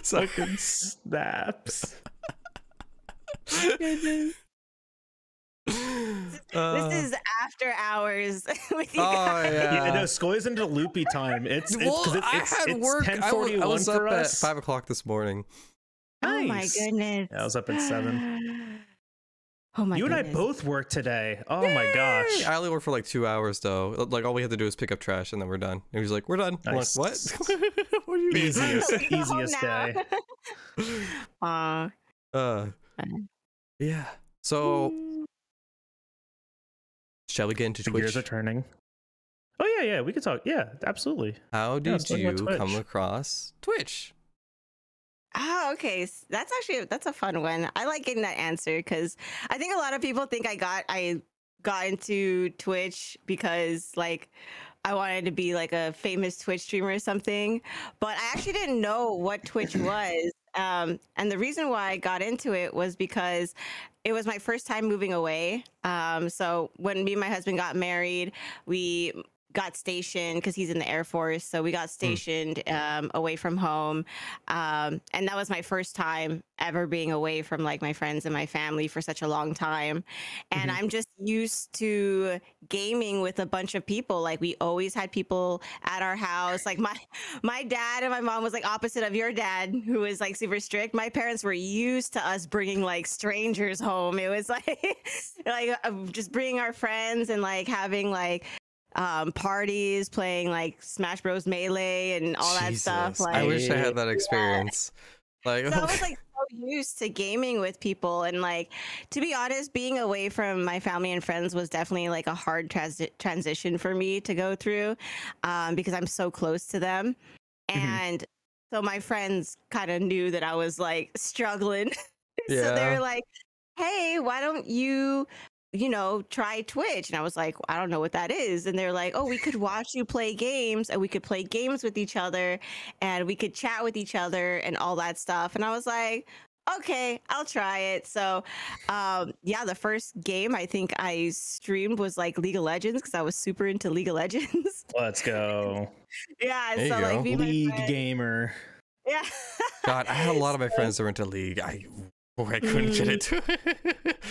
Fucking snaps. This is after hours with you guys. Yeah, no, Skoy's into loopy time. It's I had work. 10:41 I was up for at us. 5 o'clock this morning. Oh my goodness. Yeah, I was up at 7. Oh my You and goodness. I both work today. Oh my gosh. I only work for like 2 hours though. Like all we have to do is pick up trash and then we're done. And he was like, "We're done." Nice. I'm like, "What? What do you mean?" Easiest day. Yeah. So, shall we get into The Twitch? gears are turning. Oh yeah, we could talk. Yeah, absolutely. How let's did talk you about Twitch. come across Twitch? Oh, okay. That's a fun one. I like getting that answer because I think a lot of people think I got into Twitch because like I wanted to be like a famous Twitch streamer or something, but I actually didn't know what Twitch was. And the reason why I got into it was because it was my first time moving away. So when me and my husband got married, we got stationed because he's in the Air Force. So we got stationed away from home. And that was my first time ever being away from like my friends and my family for such a long time. And I'm just used to gaming with a bunch of people. Like we always had people at our house. Like my dad and my mom was like opposite of your dad, who was like super strict. My parents were used to us bringing like strangers home. It was like, just bringing our friends and like having like parties, playing like Smash Bros. Melee and all that stuff. Like, I wish I had that experience. Like, so I was like so used to gaming with people, and like to be honest, being away from my family and friends was definitely like a hard transition for me to go through, because I'm so close to them, and so my friends kind of knew that I was like struggling. So they were like, "Hey, why don't you try Twitch?" And I was like, I don't know what that is. And they're like, oh, we could watch you play games, and we could play games with each other, and we could chat with each other and all that stuff. And I was like, okay, I'll try it. So the first game I think I streamed was like League of Legends, because I was super into League of Legends. Let's go. Yeah, there so like League gamer. Yeah. God, I had a lot of my friends that were into League. I couldn't get it.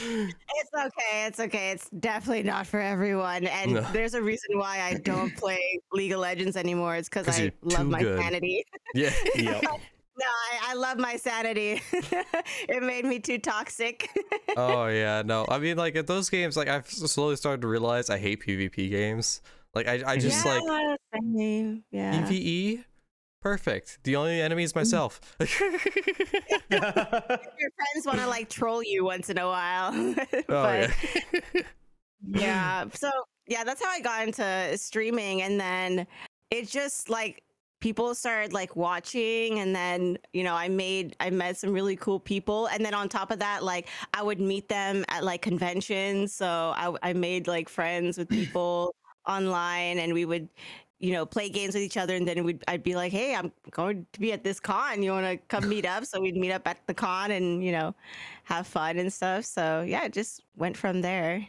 It's okay. It's definitely not for everyone. And there's a reason why I don't play League of Legends anymore. It's because I love my sanity. Yeah. No, I love my sanity. It made me too toxic. Oh yeah, no. I mean, like at those games, like I've slowly started to realize I hate PvP games. Like I just like PvE. Perfect. The only enemy is myself. Your friends want to like troll you once in a while. But, so that's how I got into streaming. And then it just like people started like watching, and then I met some really cool people, and then on top of that, like I would meet them at like conventions. So I made like friends with people online, and we would play games with each other, and then I'd be like, hey, I'm going to be at this con, you want to come meet up? So we'd meet up at the con and have fun and stuff. So yeah, it just went from there.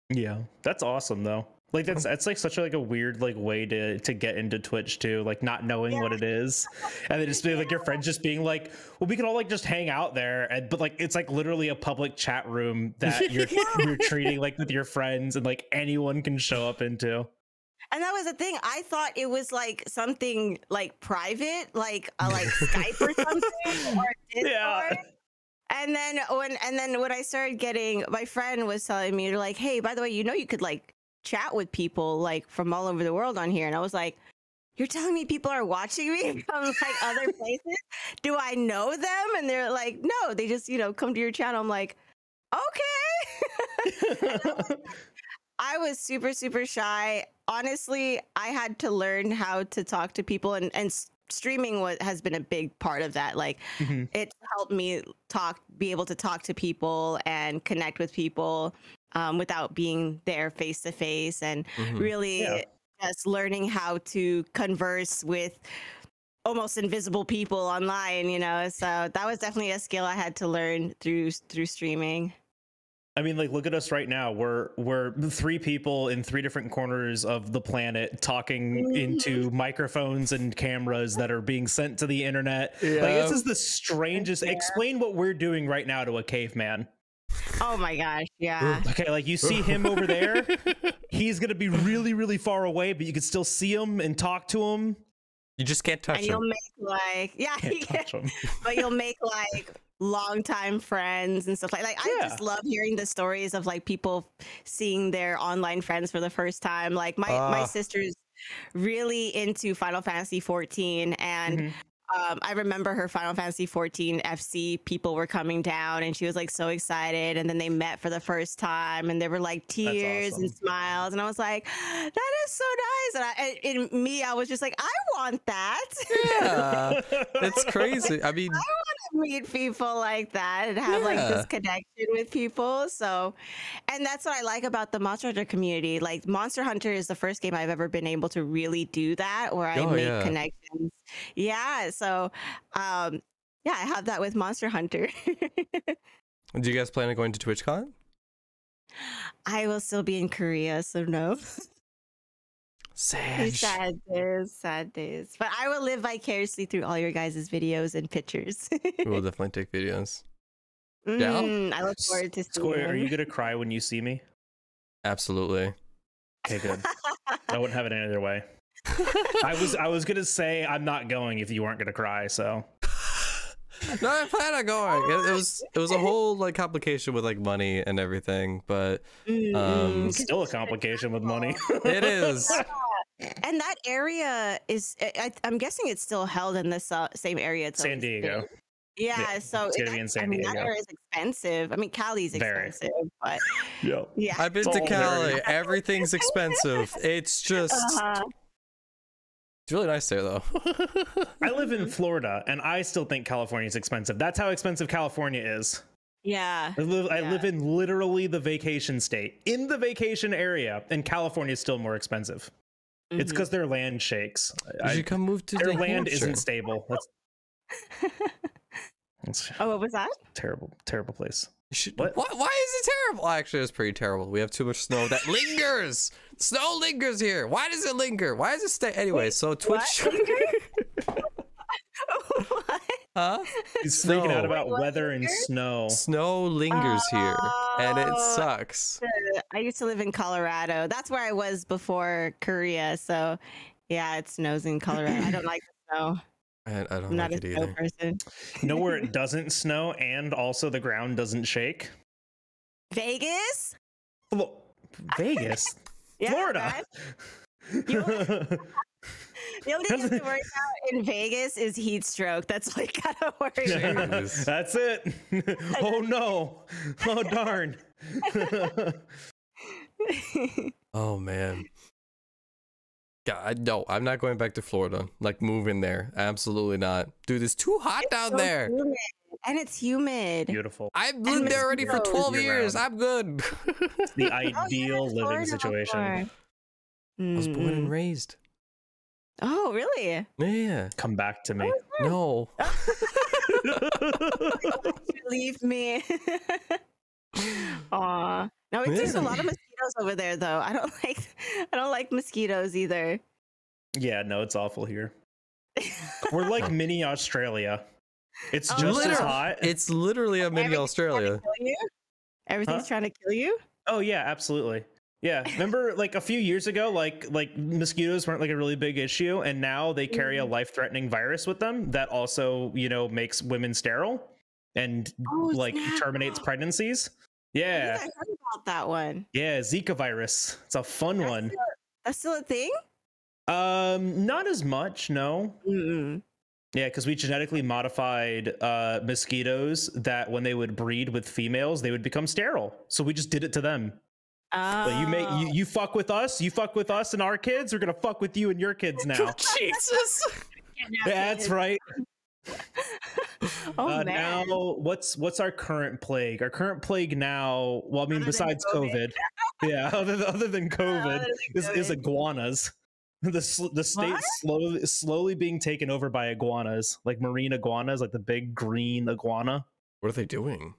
Yeah, that's awesome though. Like that's like such a weird way to get into Twitch too, like not knowing what it is, and then just being like your friends just being like, well, we can all just hang out there, but it's literally a public chat room that you're treating with your friends, and anyone can show up into. And that was the thing. I thought it was something private, Skype or something, or Discord. Yeah. And then when I started getting, my friend was telling me, they're like, hey, by the way, you could chat with people from all over the world on here. And I was like, you're telling me people are watching me from other places? Do I know them? And they're like, no, they just, come to your channel. I'm like, okay. I was super, super shy. Honestly, I had to learn how to talk to people, and streaming has been a big part of that. It helped me be able to talk to people and connect with people without being there face to face, and really just learning how to converse with almost invisible people online, so that was definitely a skill I had to learn through streaming. I mean, look at us right now. We're 3 people in 3 different corners of the planet talking into microphones and cameras that are being sent to the internet. Yeah. This is the strangest. Yeah. Explain what we're doing right now to a caveman. Oh my gosh, yeah. Okay, you see him over there. He's gonna be really, really far away, but you can still see him and talk to him. You just can't touch him. You'll make but you'll make longtime friends and stuff I just love hearing the stories of people seeing their online friends for the first time. My sister's really into Final Fantasy 14, and I remember her Final Fantasy 14 FC people were coming down, and she was so excited, and then they met for the first time, and there were tears and smiles, and I was like, that is so nice. And in me, I was just like, I want that. Yeah, it's crazy. I mean, I want to meet people like that and have this connection with people. So, and that's what I like about the Monster Hunter community. Monster Hunter is the first game I've ever been able to really do that, where I make connections. Yeah, so I have that with Monster Hunter. Do you guys plan on going to TwitchCon? I will still be in Korea, so no. Sad days. But I will live vicariously through all your guys' videos and pictures. We will definitely take videos. I look forward to seeing Skoy, are you gonna cry when you see me? Absolutely. Okay, good. I wouldn't have it any other way. I was gonna say I'm not going if you weren't gonna cry, so. No, I plan on going. It was a whole complication with money and everything, but still a complication with money. It is. And that area is, I'm guessing it's still held in this same area. San Diego. Yeah, so it's gonna be in San Diego. That area is expensive. I mean, Cali's expensive, but yeah. I've been to Cali. Everything's expensive. It's just. It's really nice there, though. I live in Florida, and I still think California is expensive. That's how expensive California is. Yeah. I live in literally the vacation state, in the vacation area, and California is still more expensive. It's because their land shakes. You should come move to their land isn't stable. What was that? Terrible place. Why is it terrible? Actually, it's pretty terrible. We have too much snow that lingers. Snow lingers here. Why does it linger? Why does it stay? Anyway, so Twitch. What? Huh? He's freaking out about weather and snow. Snow lingers here, and it sucks. I used to live in Colorado. That's where I was before Korea. So, yeah, it snows in Colorado. I don't like the snow. I don't I'm not like a it snow either. person. You know where it doesn't snow and also the ground doesn't shake? Vegas? Well, Vegas? Yeah, Florida. The only thing you have to worry about in Vegas is heat stroke. That's all you gotta worry about. That's it. Oh no. Oh darn. Oh man. God, no, I'm not going back to Florida. Move in there. Absolutely not. Dude, it's too hot down there. Humid. And it's humid. Beautiful. I've lived there already for 12 years. I'm good. It's the ideal living situation. I was born and raised. Oh, really? Yeah. Come back to me. No. Leave me. Aw. No, it's just a lot of mosquitoes over there, though. I don't like mosquitoes either. Yeah, no, it's awful here. We're like mini Australia. It's just as hot. It's literally a mini Australia. Everything's trying to kill you? Oh yeah, absolutely. Yeah, remember like a few years ago, like mosquitoes weren't like a really big issue, and now they carry a life-threatening virus with them that also, you know, makes women sterile and terminates pregnancies. Yeah, I heard about that one. Yeah, Zika virus. It's a fun one. That's still a thing? Not as much, no. Yeah, because we genetically modified mosquitoes that when they would breed with females, they would become sterile. So we just did it to them. Like you fuck with us, and our kids, we're gonna fuck with you and your kids now. Jesus. That's right. Man. Now what's our current plague? Our current plague now, well, I mean, besides COVID. Yeah, other than COVID, is iguanas. The state slowly being taken over by iguanas, like marine iguanas, like the big green iguana. What are they doing?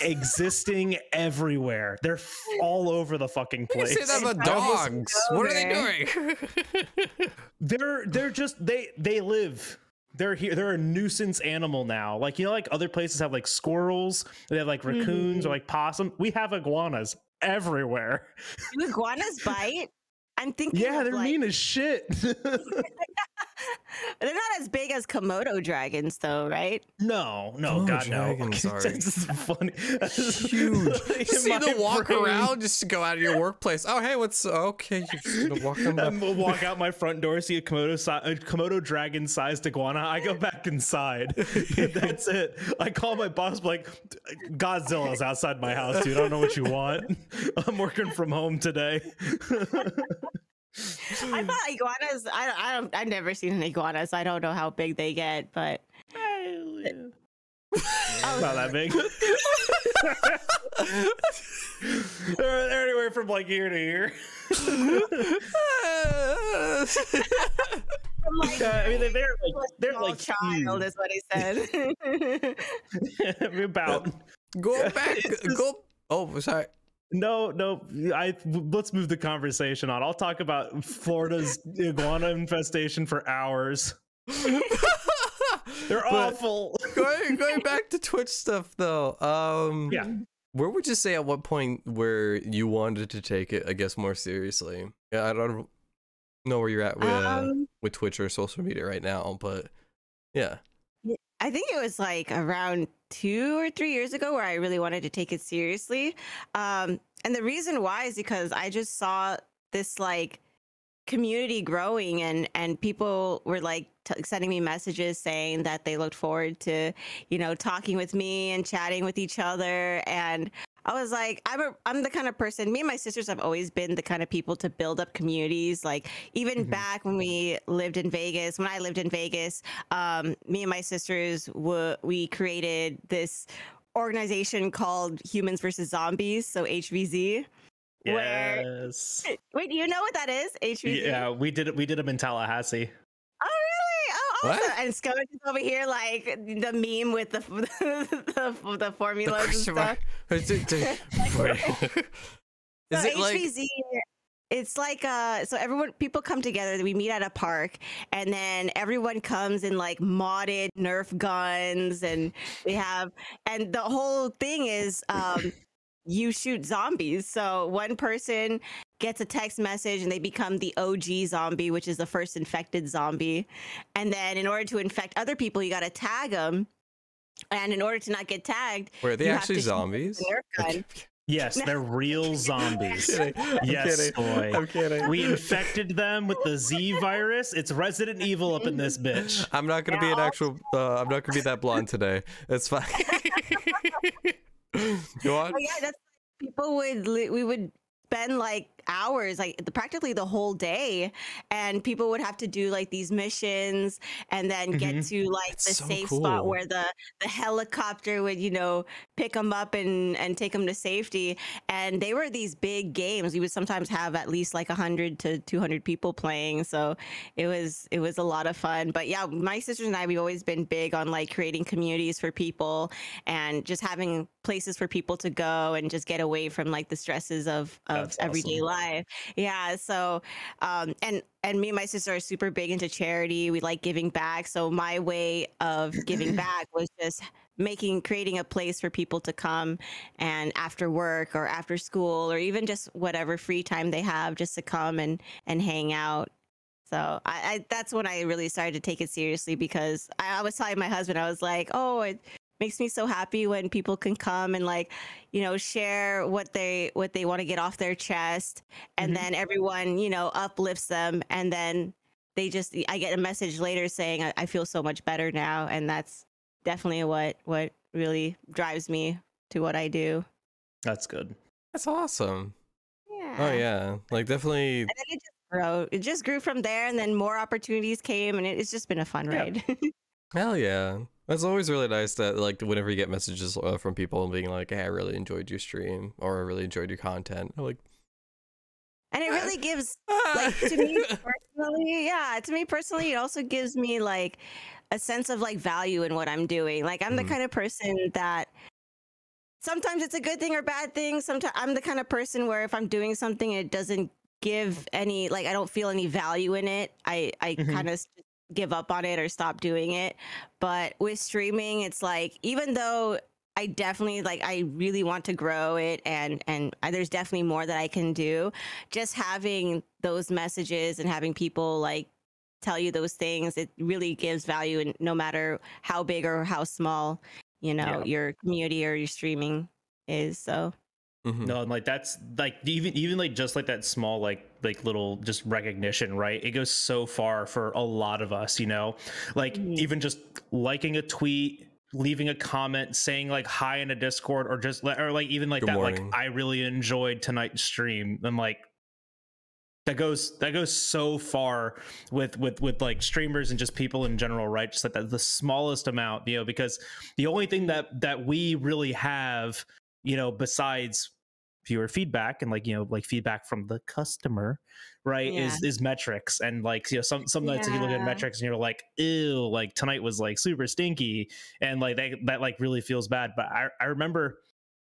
Existing everywhere. They're all over the fucking place. You say that about dogs. What are they doing? They're just they live. They're here. They're a nuisance animal now. Like, you know, like other places have like squirrels, they have like raccoons or like possum. We have iguanas everywhere. Do iguanas bite? I'm thinking. Yeah, they're mean as shit. They're not as big as Komodo dragons, though, right? No, Komodo God, dragons no. are This is funny. Huge. See them walk around just to go out of your workplace. Oh, hey, what's okay? You're just gonna walk on. We'll walk out my front door, see a Komodo dragon-sized iguana. I go back inside. That's it. I call my boss, like, Godzilla's outside my house, dude. I don't know what you want. I'm working from home today. I thought iguanas. I've never seen an iguana, so I don't know how big they get. But not that big. they're anywhere from like here to here. I mean, they're like child is what he said. About go back. Go. Oh, sorry. No. Let's move the conversation on. I'll talk about Florida's iguana infestation for hours. They're awful. Going back to Twitch stuff though. Yeah. Where would you say at what point where you wanted to take it, I guess, more seriously? Yeah, I don't know where you're at with Twitch or social media right now, but yeah. I think it was like around 2 or 3 years ago where I really wanted to take it seriously. And the reason why is because I just saw this like community growing and people were like sending me messages saying that they looked forward to, you know, talking with me and chatting with each other. And I was like, I'm the kind of person, me and my sisters have always been the kind of people to build up communities. Like even back when we lived in Vegas, when I lived in Vegas, me and my sisters, we created this organization called Humans versus Zombies. So HVZ. Yes. Wait, do you know what that is? HVZ? Yeah, we did them in Tallahassee. Oh, really? Oh, awesome. What? And Skoj is over here like the meme with the formulas and stuff. Is it HVZ, like it's like so people come together, we meet at a park, and then everyone comes in like modded Nerf guns, and the whole thing is you shoot zombies. So one person gets a text message and they become the OG zombie, which is the first infected zombie. And then in order to infect other people, you got to tag them. And in order to not get tagged, were they actually zombies? Yes, they're real zombies. Yes, boy. I'm kidding. We infected them with the Z virus. It's Resident Evil up in this bitch. I'm not gonna be an actual. I'm not gonna be that blonde today. That's fine. Go on. Oh, yeah, that's we would spend like hours, like practically the whole day, and people would have to do like these missions and then get to like It's the so safe cool. spot where the helicopter would, you know, pick them up and take them to safety. And they were these big games. We would sometimes have at least like 100 to 200 people playing, so it was a lot of fun. But yeah, my sisters and I, we've always been big on like creating communities for people and just having places for people to go and just get away from like the stresses of everyday life. Yeah. So and me and my sister are super big into charity. We like giving back. So my way of giving back was just creating a place for people to come and after work or after school or even just whatever free time they have, just to come and hang out. So I that's when I really started to take it seriously, because I was telling my husband, I was like, oh, it makes me so happy when people can come and like, you know, share what they want to get off their chest, and then everyone, you know, uplifts them, and then I get a message later saying I feel so much better now, and that's definitely what really drives me to what I do. That's good. That's awesome. Yeah. Oh yeah, like definitely. And then it just grew from there, and then more opportunities came, and it's just been a fun ride. Hell yeah. It's always really nice that like whenever you get messages from people being like, hey, I really enjoyed your stream, or I really enjoyed your content. I'm like, and it really gives, like, to me personally, it also gives me like a sense of like value in what I'm doing. Like, I'm the kind of person that sometimes it's a good thing or bad thing. Sometimes I'm the kind of person where if I'm doing something, it doesn't give any, like, I don't feel any value in it, I kind of give up on it or stop doing it. But with streaming, it's like, even though I definitely, like, I really want to grow it, and there's definitely more that I can do, just having those messages and having people like tell you those things, it really gives value, and no matter how big or how small, you know, your community or your streaming is. So no, and like that's like even like just like that small like little just recognition, right? It goes so far for a lot of us, you know, like even just liking a tweet, leaving a comment, saying like hi in a Discord, or just or like even like Good that morning. like I really enjoyed tonight's stream, and like that goes so far with like streamers and just people in general, right? Just like that, the smallest amount, you know, because the only thing that we really have, you know, besides viewer feedback and like, you know, like feedback from the customer, right, is metrics. And like, you know, some nights you look at metrics and you're like, ew, like tonight was like super stinky, and like that like really feels bad. But I remember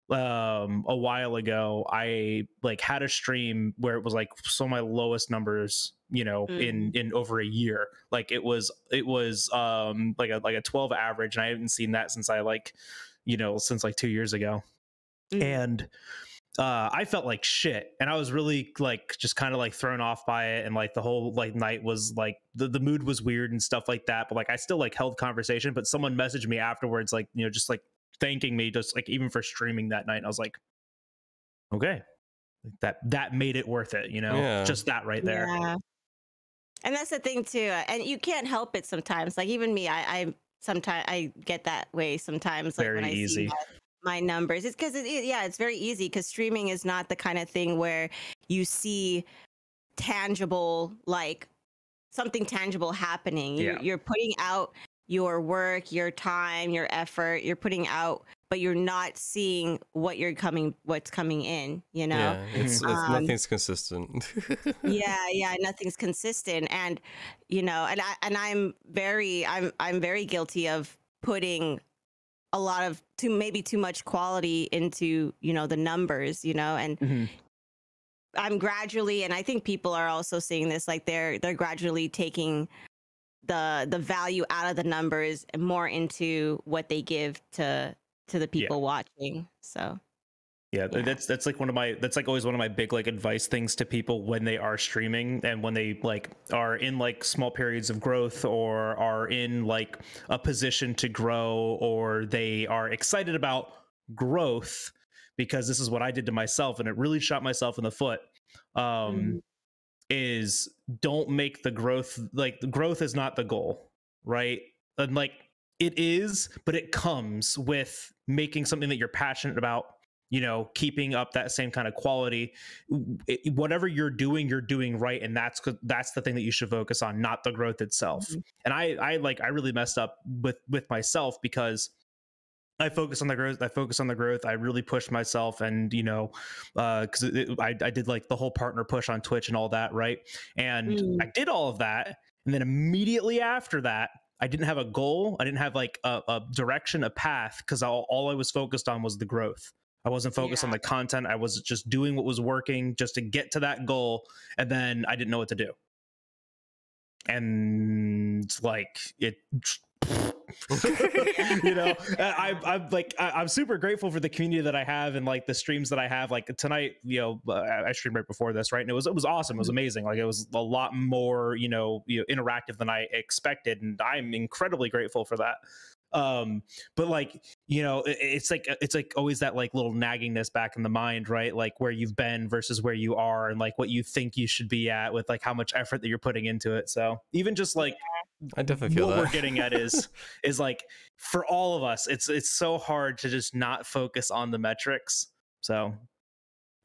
a while ago I like had a stream where it was like some of my lowest numbers, you know, in over a year. Like it was like a 12 average, and I haven't seen that since since like 2 years ago. And I felt like shit, and I was really like just kind of like thrown off by it, and like the whole like night was like the mood was weird and stuff like that. But like I still like held conversation. But someone messaged me afterwards, like, you know, just like thanking me, just like even for streaming that night. And I was like, okay, that made it worth it, you know, just that right there. Yeah. And that's the thing too, and you can't help it sometimes. Like even me, I sometimes I get that way sometimes. Like Very when I easy. see my numbers, it's because it's very easy, because streaming is not the kind of thing where you see tangible, like something tangible happening. You're putting out your work, your time, your effort, you're putting out, but you're not seeing what's coming in, you know? Yeah, it's nothing's consistent. Nothing's consistent. And, you know, and I'm very guilty of putting a lot of maybe too much quality into, you know, the numbers, you know, and I'm gradually, and I think people are also seeing this, like they're gradually taking the value out of the numbers and more into what they give to the people watching. So that's like always one of my big like advice things to people when they are streaming, and when they like are in like small periods of growth, or are in like a position to grow, or they are excited about growth, because this is what I did to myself and it really shot myself in the foot. Is don't make the growth, like the growth is not the goal, right? And like it is, but it comes with making something that you're passionate about you know, keeping up that same kind of quality. Whatever you're doing right, and that's the thing that you should focus on, not the growth itself. And I really messed up with myself, because I focus on the growth. I really pushed myself, and you know, because I did like the whole partner push on Twitch and all that, right? And I did all of that, and then immediately after that, I didn't have a goal. I didn't have like a direction, a path, because all I was focused on was the growth. I wasn't focused on the content. I was just doing what was working just to get to that goal, and then I didn't know what to do. And like it. You know, I'm super grateful for the community that I have, and like the streams that I have. Like tonight, you know, I streamed right before this, right? And it was awesome. It was amazing. Like it was a lot more, you know, interactive than I expected, and I'm incredibly grateful for that. But like, you know, it's like always that like little naggingness back in the mind, right? Like where you've been versus where you are, and like what you think you should be at, with like how much effort that you're putting into it. So even just like, I definitely feel what that. we're getting at is like, for all of us, it's so hard to just not focus on the metrics. So,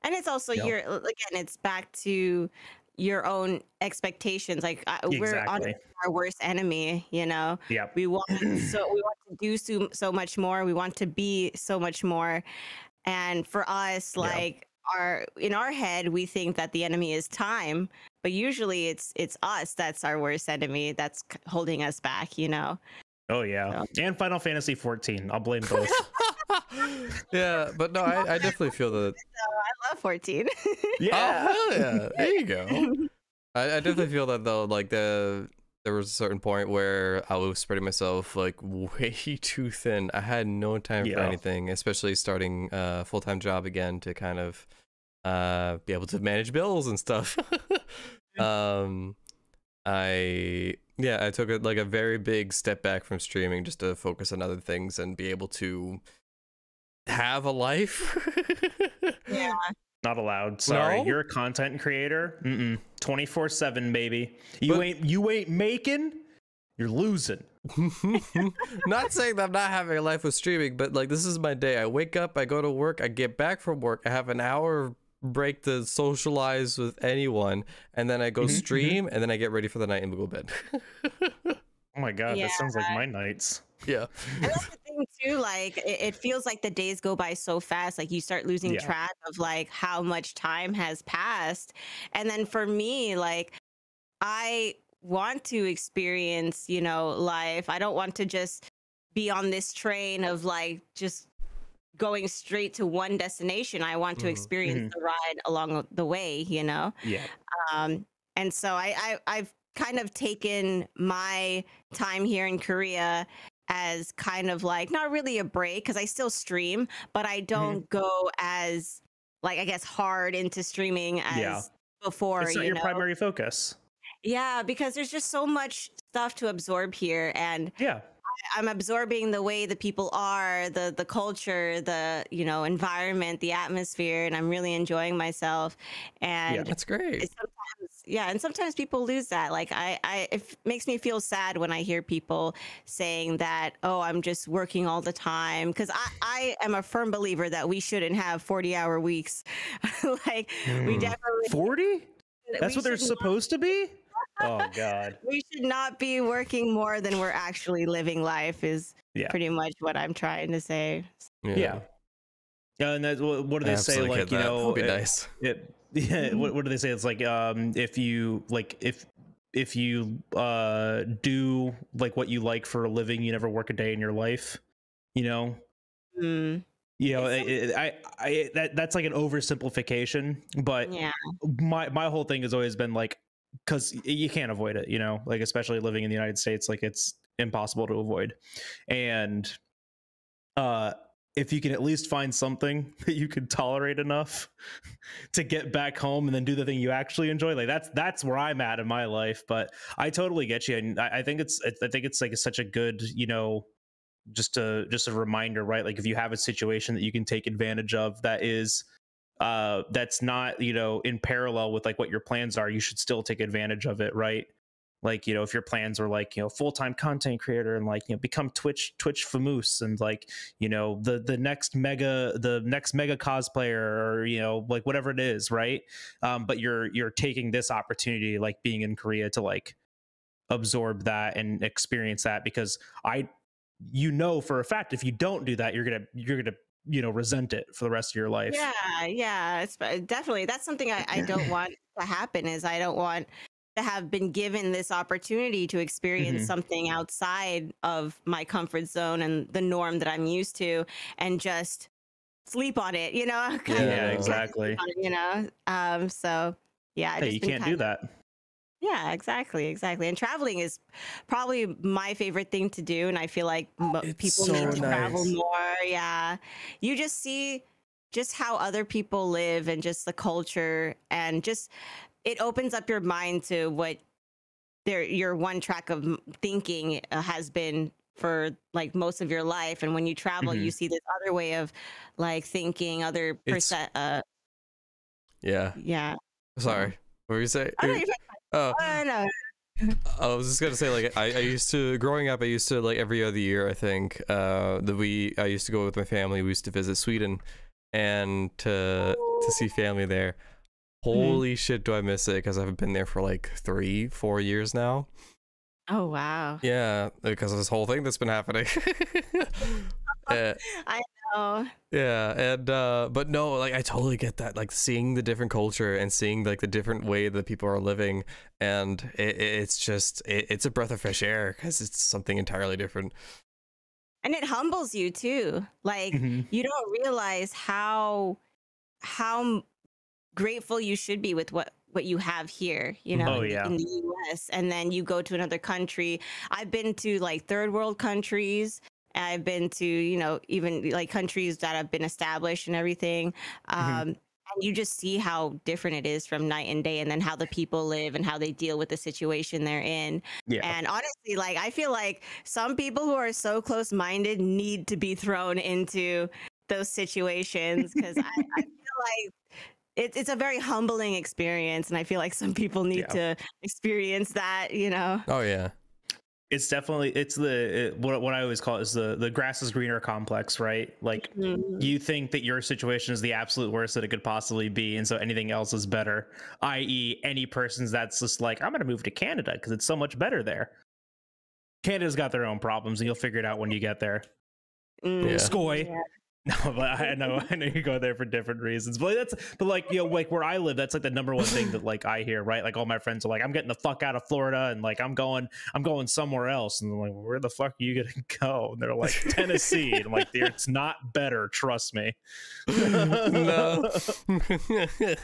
and it's also again, it's back to your own expectations. Like we're on our worst enemy, you know. Yeah, we want to do so much more. We want to be so much more, and for us, like in our head, we think that the enemy is time, but usually it's us that's our worst enemy, that's holding us back, you know. Oh yeah, so. And Final Fantasy 14. I'll blame both. Yeah, but no, I definitely feel that. I love 14. Yeah, oh, hell yeah, there you go. I definitely feel that though. Like there was a certain point where I was spreading myself like way too thin. I had no time for anything, especially starting a full-time job again to kind of be able to manage bills and stuff. I took a very big step back from streaming just to focus on other things and be able to have a life. Yeah. Not allowed. Sorry, no? You're a content creator. 24/7, baby. You ain't making. You're losing. Not saying that I'm not having a life with streaming, but like this is my day. I wake up, I go to work, I get back from work, I have an hour break to socialize with anyone, and then I go stream, and then I get ready for the night and we go to bed. Oh my god, that sounds like my nights. Yeah. And that's the thing too, like it feels like the days go by so fast, like you start losing track of like how much time has passed. And then for me, like I want to experience, you know, life. I don't want to just be on this train of like just going straight to one destination. I want to experience the ride along the way, you know? Yeah. And so I've kind of taken my time here in Korea as kind of like not really a break, because I still stream, but I don't go as like, I guess, hard into streaming as before. It's not your primary focus. Yeah, because there's just so much stuff to absorb here, and I'm absorbing the way the people are, the culture, the, you know, environment, the atmosphere, and I'm really enjoying myself. And that's great. And sometimes people lose that. Like it makes me feel sad when I hear people saying that, oh, I'm just working all the time, because I am a firm believer that we shouldn't have 40-hour weeks. Like we definitely 40. That's what they're supposed to be. Oh God. We should not be working more than we're actually living life is pretty much what I'm trying to say. Yeah. And that's what do they say? Like, you know, that'd be nice. What do they say? It's like if you do like what you like for a living, you never work a day in your life, you know. You know, that's like an oversimplification, but my whole thing has always been like, because you can't avoid it, you know, like especially living in the United States, like it's impossible to avoid. And if you can at least find something that you can tolerate enough to get back home and then do the thing you actually enjoy, like that's where I'm at in my life. But I totally get you, and I think it's like such a good, you know, just a reminder, right? Like if you have a situation that you can take advantage of that is that's not, you know, in parallel with like what your plans are, you should still take advantage of it, right? Like, you know, if your plans are like, you know, full-time content creator and like, you know, become Twitch famous and like, you know, the next mega cosplayer, or, you know, like whatever it is, right? But you're taking this opportunity, like being in Korea, to like absorb that and experience that, because you know for a fact if you don't do that, you're gonna you know, resent it for the rest of your life. Yeah, it's definitely, that's something I don't want to happen. Is I don't want to have been given this opportunity to experience something outside of my comfort zone and the norm that I'm used to, and just sleep on it, you know. Exactly. You know, so yeah, hey, you can't do that. Yeah, exactly. And traveling is probably my favorite thing to do. And I feel like people so need to nice. travel more. Yeah. You just see just how other people live and just the culture, and just it opens up your mind to what your one track of thinking has been for like most of your life. And when you travel, you see this other way of like thinking, other yeah. Sorry. What were you saying? Oh, no. I was just gonna say, like, I used to, growing up, I used to, like, every other year, I think, I used to go with my family. We used to visit Sweden, and to see family there. Holy shit, do I miss it, because I've been there for like 3-4 years now. Oh wow. Yeah, because of this whole thing that's been happening. I know. Yeah, and but no, like, I totally get that, like, seeing the different culture and seeing like the different way that people are living, and it's just it's a breath of fresh air, because it's something entirely different. And it humbles you too. Like you don't realize how grateful you should be with what you have here, you know, in the US. And then you go to another country. I've been to like third world countries. I've been to, you know, even like countries that have been established and everything. And you just see how different it is from night and day, and then how the people live and how they deal with the situation they're in. Yeah. And honestly, like, I feel like some people who are so close-minded need to be thrown into those situations, because I feel like it's a very humbling experience, and I feel like some people need to experience that, you know. Oh yeah. It's definitely, what I always call it is the grass is greener complex, right? Like you think that your situation is the absolute worst that it could possibly be, and so anything else is better, i.e. any person's that's just like, I'm gonna move to Canada because it's so much better there. Canada's got their own problems, and you'll figure it out when you get there. Skoy. Yeah. No, but I know you go there for different reasons, but like, you know, like where I live, that's like the number one thing that like I hear, right? Like all my friends are like, I'm getting the fuck out of Florida, and like I'm going somewhere else, and I'm like, where the fuck are you gonna go? And they're like, Tennessee. And I'm like, it's not better, trust me. No. But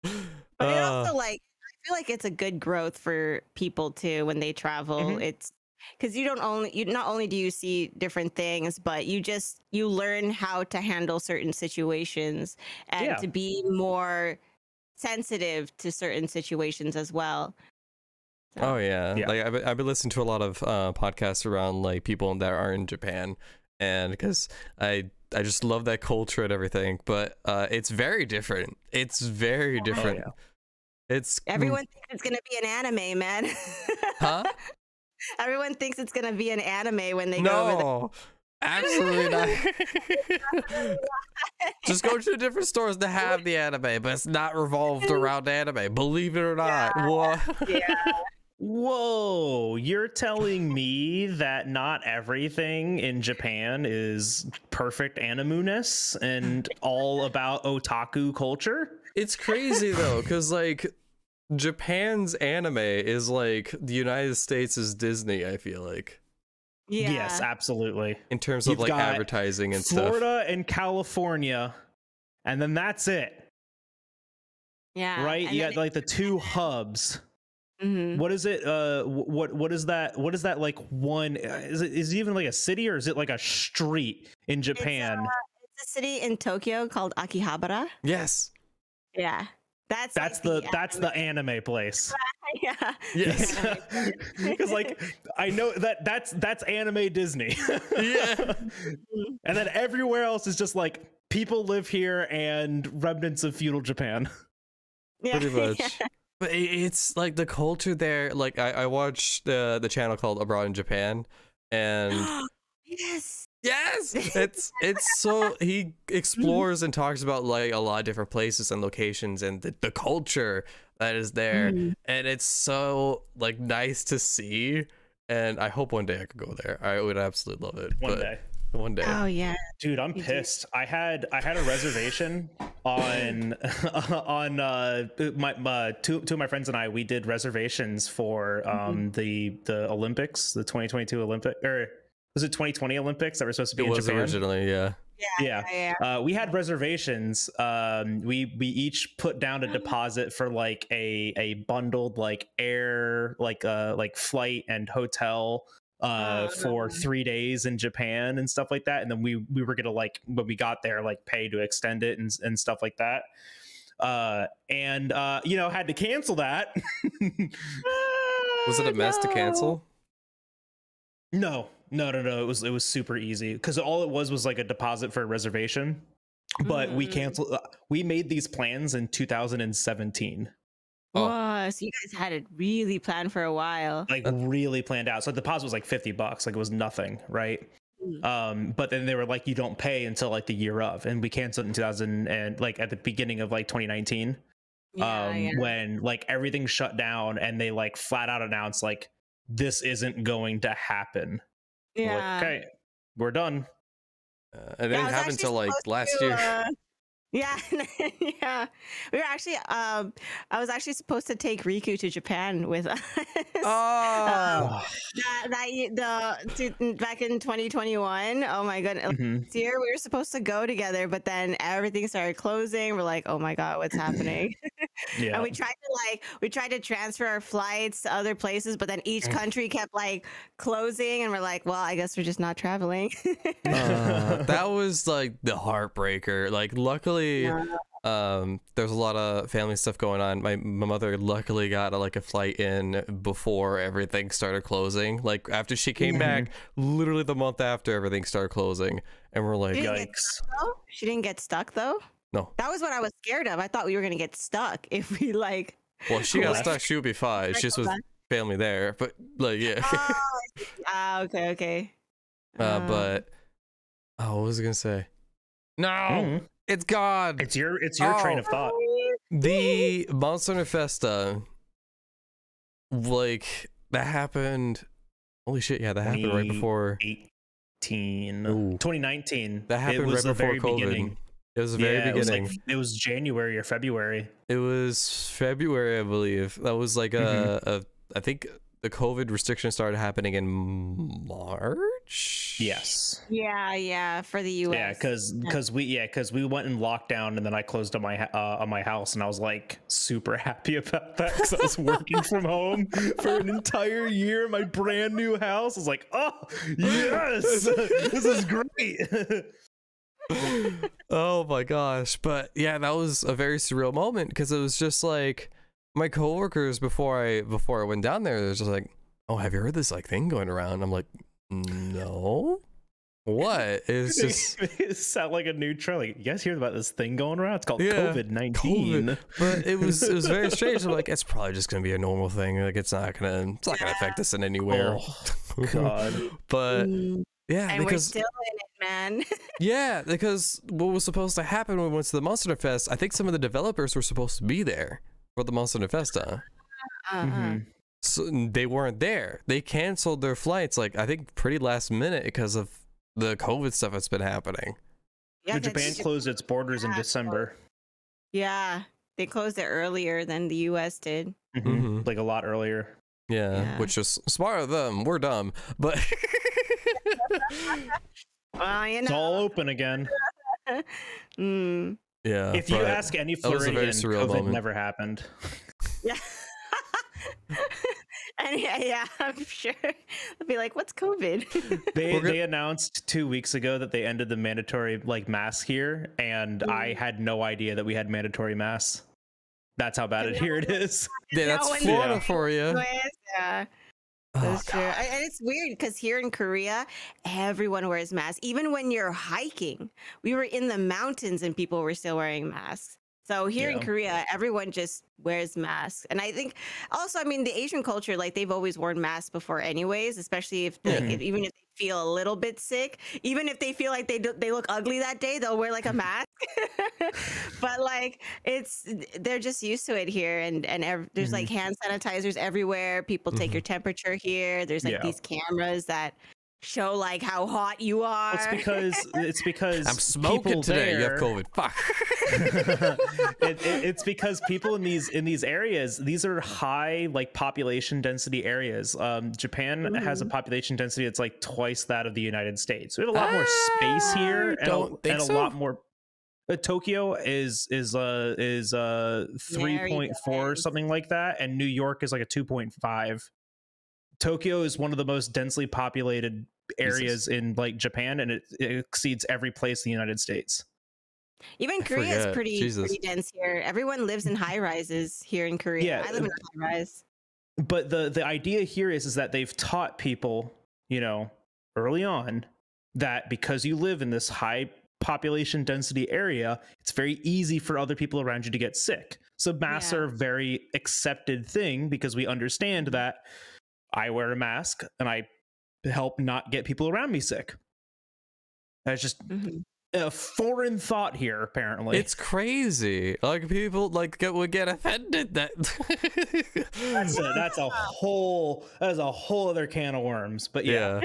it also, like, I feel like it's a good growth for people too when they travel. It's because not only do you see different things, but you learn how to handle certain situations, and to be more sensitive to certain situations as well. So. Oh yeah. Like I've been listening to a lot of podcasts around like people that are in Japan, and because I just love that culture and everything, but it's very different. It's very different. Oh, yeah. It's everyone thinks it's gonna be an anime, man. Huh? Everyone thinks it's gonna be an anime when they go over there. Absolutely not. Just go to different stores to have the anime, but it's not revolved around anime. Believe it or not. Whoa, you're telling me that not everything in Japan is perfect animu-ness and all about otaku culture? It's crazy though, because like Japan's anime is like the United States is Disney, I feel like. Yeah. Yes, absolutely. In terms of like advertising and Florida stuff. Florida and California, and then that's it. Yeah. Right? You got like the two hubs. What is it? What is that? What is that like one? Is it even like a city, or is it like a street in Japan? It's a city in Tokyo called Akihabara. Yes. Yeah. That's the anime place. Yeah. Yes. Because like I know that's anime Disney. Yeah. And then everywhere else is just like people live here and remnants of feudal Japan. Yeah. Pretty much. But it's like the culture there. Like I watched the channel called Abroad in Japan, and yes, it's so he explores and talks about like a lot of different places and locations and the culture that is there, and it's so like nice to see. And I hope one day I could go there. I would absolutely love it. One day. Oh yeah, dude, I'm pissed. I had a reservation on my two of my friends and I. We did reservations for the Olympics, the 2022 Olympic, or was it 2020 Olympics that were supposed to be in Japan? Originally, yeah. We had reservations. We each put down a deposit for like a bundled like air like flight and hotel for 3 days in Japan and stuff like that, and then we were gonna like when we got there like pay to extend it and stuff like that, and you know, had to cancel that. Was it a mess to cancel? No. It was super easy because all it was like a deposit for a reservation, but we canceled. We made these plans in 2017. Oh, so you guys had it really planned for a while. Like really planned out. So the deposit was like $50. Like it was nothing, right? But then they were like, you don't pay until like the year of, and we canceled in 2000 and like at the beginning of like 2019. When like everything shut down and they like flat out announced like this isn't going to happen. Yeah. Like, okay, we're done. It didn't happen until like last year. Yeah, yeah. We were actually, I was actually supposed to take Riku to Japan with us. Oh. Back in 2021. Oh my goodness. This year we were supposed to go together, but then everything started closing. We're like, oh my God, what's happening? Yeah. And we tried to transfer our flights to other places, but then each country kept like closing, and we're like, well, I guess we're just not traveling. That was like the heartbreaker. Like luckily there's a lot of family stuff going on. My mother luckily got a flight in before everything started closing. Like after she came back, literally the month after everything started closing, and we're like, yikes. She didn't get stuck though. No, that was what I was scared of. I thought we were gonna get stuck if we like. Well, she got stuck. She would be fine. She just was family there, but like yeah. Okay. But what was I gonna say? No. It's gone. It's your train of thought. The Monster Hunter Festa, like that happened. Holy shit! Yeah, that happened right before 2019. That happened right before COVID. Beginning. It was the very beginning. It was January or February. It was February, I believe. That was like I think the COVID restrictions started happening in March. Yes. Yeah, for the US. Yeah, because we went in lockdown, and then I closed on my house, and I was like super happy about that because I was working from home for an entire year in my brand new house. I was like, oh yes, this is great. Oh my gosh. But yeah, that was a very surreal moment because it was just like my coworkers before I went down there, they're just like, oh, have you heard this like thing going around? I'm like, no. What? It's just it sound like a new trend. Like, you guys hear about this thing going around? It's called COVID-19. But it was very strange. I'm like, it's probably just gonna be a normal thing. Like it's not gonna affect us in anywhere. Oh god. But yeah, and because we're still in it, man. Yeah, because what was supposed to happen when we went to the Monster Hunter Fest, I think some of the developers were supposed to be there for the Monster Hunter Festa. So they weren't there. They canceled their flights, like I think pretty last minute because of the COVID stuff that's been happening. Yeah, Japan closed its borders in December. Yeah, they closed it earlier than the US did. Like a lot earlier. Yeah, which was smart of them. We're dumb, but well, you know. It's all open again. Yeah. If you ask any Floridian, COVID moment. Never happened. Yeah. And yeah, I'm sure they'll be like, "What's COVID?" They announced 2 weeks ago that they ended the mandatory like mask here, and I had no idea that we had mandatory masks. That's how bad here it is. Yeah, that's Florida for you. Yeah. That's true. And it's weird because here in Korea, everyone wears masks. Even when you're hiking, we were in the mountains and people were still wearing masks. So here in Korea, everyone just wears masks. And I think also, I mean, the Asian culture, like they've always worn masks before anyways, especially if, even if they feel a little bit sick, even if they feel like they look ugly that day, they'll wear like a mask. But like they're just used to it here. And there's like hand sanitizers everywhere. People take your temperature here. There's like these cameras that show like how hot you are. It's because I'm smoking today. You have COVID. Fuck. It's because people in these areas, these are high like population density areas. Japan has a population density that's like twice that of the United States. We have a lot more space here, and a lot more. Tokyo is 3.4 something like that, and New York is like a 2.5. Tokyo is one of the most densely populated areas in like Japan, and it exceeds every place in the United States. Even Korea is pretty dense here. Everyone lives in high rises here in Korea. Yeah, I live in a high rise. But the idea here is that they've taught people, you know, early on that because you live in this high population density area, it's very easy for other people around you to get sick. So masks are a very accepted thing because we understand that I wear a mask and I help not get people around me sick. That's just a foreign thought here, apparently. It's crazy. Like people would get offended that that's a whole other can of worms. But yeah.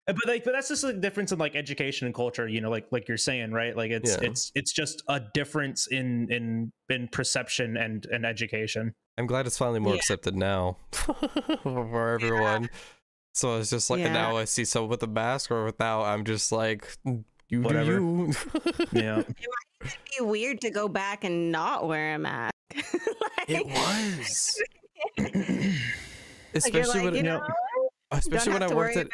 But that's just a difference in like education and culture, you know, like you're saying, right? Like it's just a difference in perception and education. I'm glad it's finally more accepted now for everyone. So it's just like now I see someone with a mask or without, I'm just like, you whatever. Do you. Yeah. It might be weird to go back and not wear a mask. It was. Especially when especially when I worked at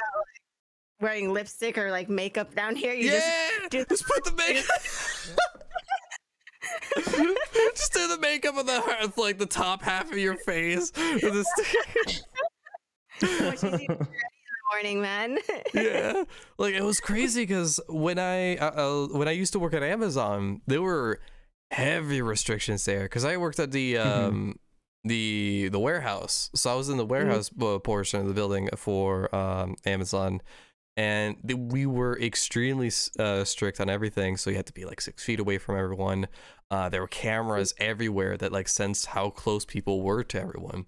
wearing lipstick or like makeup down here. You just put the makeup. Just do the makeup on the like the top half of your face. Much easier to get ready in the morning, man. Yeah, like it was crazy because when I used to work at Amazon, there were heavy restrictions there because I worked at the warehouse. So I was in the warehouse portion of the building for Amazon. And we were extremely strict on everything, so you had to be like 6 feet away from everyone. There were cameras everywhere that like sensed how close people were to everyone.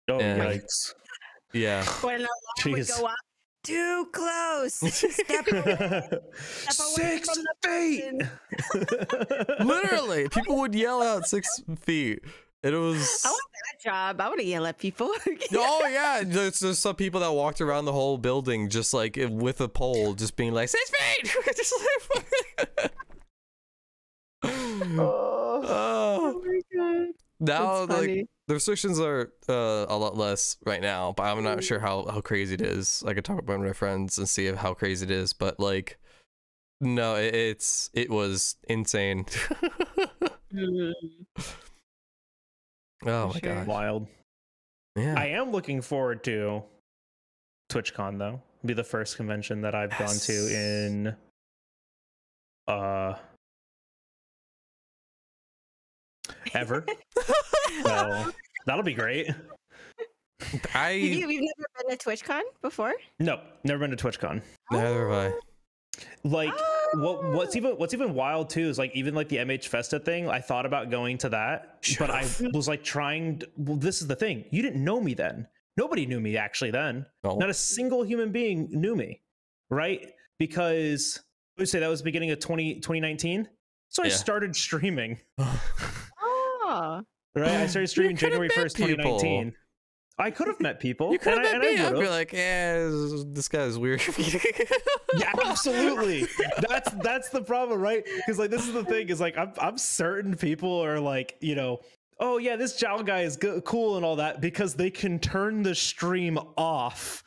Oh, yikes! Yeah. When an alarm would go up, too close. Step away 6 feet. Literally, people would yell out 6 feet. It was. I want that job. I want to yell at people. Oh yeah, there's some people that walked around the whole building just like with a pole, just being like 6 feet. Just like, oh my god. Now like the restrictions are a lot less right now, but I'm not sure how crazy it is. I could talk about my friends and see how crazy it is, but like, no, it was insane. Oh my god, wild. Yeah, I am looking forward to TwitchCon though. It'll be the first convention that I've gone to in ever. So that'll be great. You've never been to TwitchCon before? No, never been to TwitchCon. Neither have I. Like what's even wild too is like even like the MH Festa thing. I thought about going to that, but I was like well, this is the thing. You didn't know me then. Nobody knew me actually then. No. Not a single human being knew me, right? Because I would say that was the beginning of 2019. So I started streaming. Oh. Right, I started streaming January 1st, 2019. I could have met people. You could have met me. I'd be like, yeah, this guy's weird. Yeah, absolutely. That's the problem, right? Because like this is the thing is like I'm certain people are like, you know, oh yeah, this Jal guy is cool and all that because they can turn the stream off.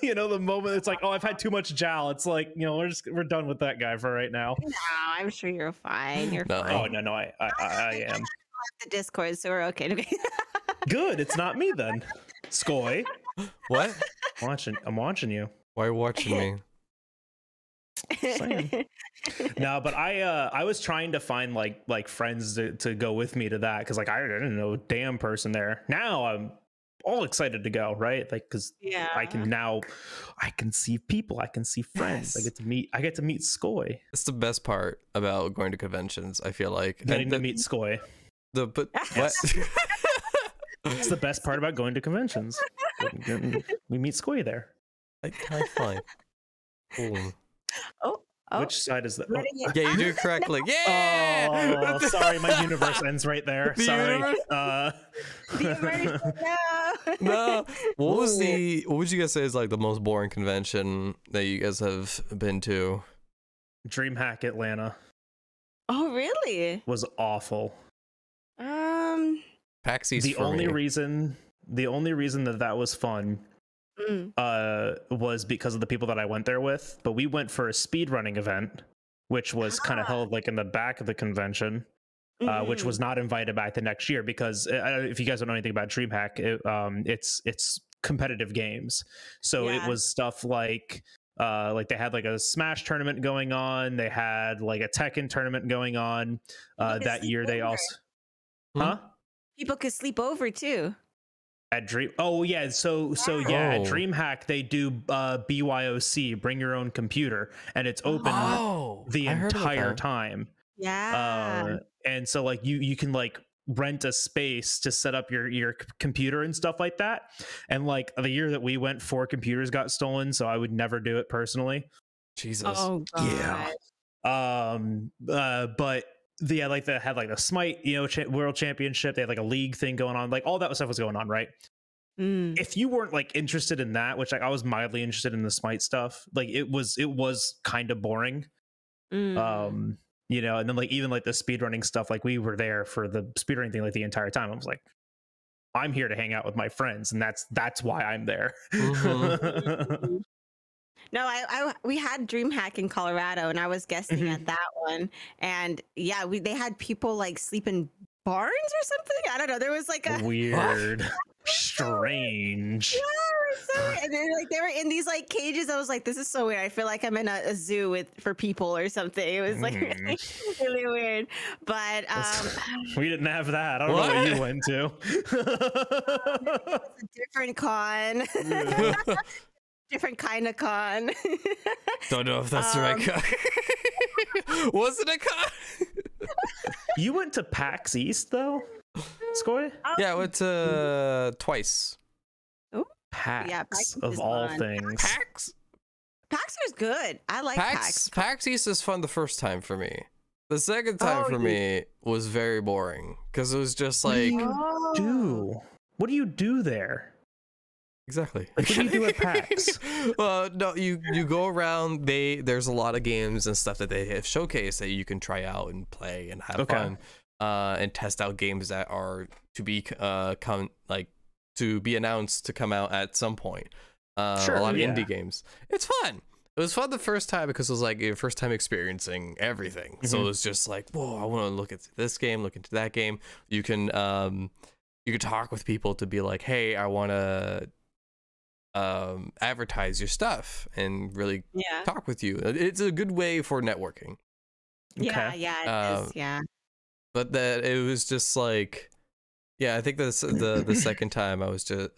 You know, the moment it's like, oh, I've had too much Jal. It's like, you know, we're done with that guy for right now. No, I'm sure you're fine. You're fine. Oh no, I am. The Discord, so we're okay. Good, it's not me then. Skoj. What? I'm watching you. Why are you watching me? No, but I was trying to find like friends to go with me to that, because like I didn't know a damn person there. Now I'm all excited to go, right? Like, because I can see people, I can see friends. Yes. I get to meet Skoy. It's the best part about going to conventions, I feel like. Getting to meet Skoy. What? It's the best part about going to conventions. We meet Skoy there. Fine. Cool. Oh. Which side is that? Yeah, you do it correctly. Yeah. Oh, sorry, my universe ends right there. Sorry. No. What would you guys say is like the most boring convention that you guys have been to? DreamHack Atlanta. Oh, really? Was awful. PAX East. The only reason that was fun was because of the people that I went there with. But we went for a speedrunning event, which was kind of held like in the back of the convention, which was not invited back the next year because if you guys don't know anything about DreamHack, it's competitive games. So it was stuff like they had like a Smash tournament going on. They had like a Tekken tournament going on. That year they also, people could sleep over too. At Dream, at DreamHack they do BYOC, bring your own computer, and it's open the entire time. And so like you can like rent a space to set up your computer and stuff like that. And like the year that we went, 4 computers got stolen, so I would never do it personally. Jesus. Oh God. Yeah. But like they had like the Smite, World Championship. They had like a league thing going on. Like all that stuff was going on, right? If you weren't like interested in that, which like I was mildly interested in the Smite stuff, like it was kind of boring. And then like even like the speedrunning stuff, like we were there for the speedrunning thing like the entire time. I was like, I'm here to hang out with my friends, and that's why I'm there. No, we had DreamHack in Colorado, and I was guesting at that one. And yeah, they had people like sleep in barns or something. I don't know. There was like a weird, strange. Yeah, and then like they were in these like cages. I was like, this is so weird. I feel like I'm in a zoo for people or something. It was like really weird. But we didn't have that. I don't know what you went to. It was a different con. Different kind of con. Don't know if that's the right con. Was it a con? You went to PAX East though, Skoy? Yeah, I went to twice. Oh, PAX, PAX of all things. PAX was good. I like PAX. PAX East is fun the first time for me. The second time for me was very boring because it was just like, what do you do there? Exactly. Like, what do you do at PAX? No, you go around. There's a lot of games and stuff that they have showcased that you can try out and play and have fun, and test out games that are to be to be announced to come out at some point. A lot of indie games. It's fun. It was fun the first time because it was like your first time experiencing everything. So it was just like, whoa, I want to look at this game, look into that game. You can talk with people to be like, hey, I want to advertise your stuff and really talk with you. It's a good way for networking. Yeah. But that it was just like, I think that's the second time I was just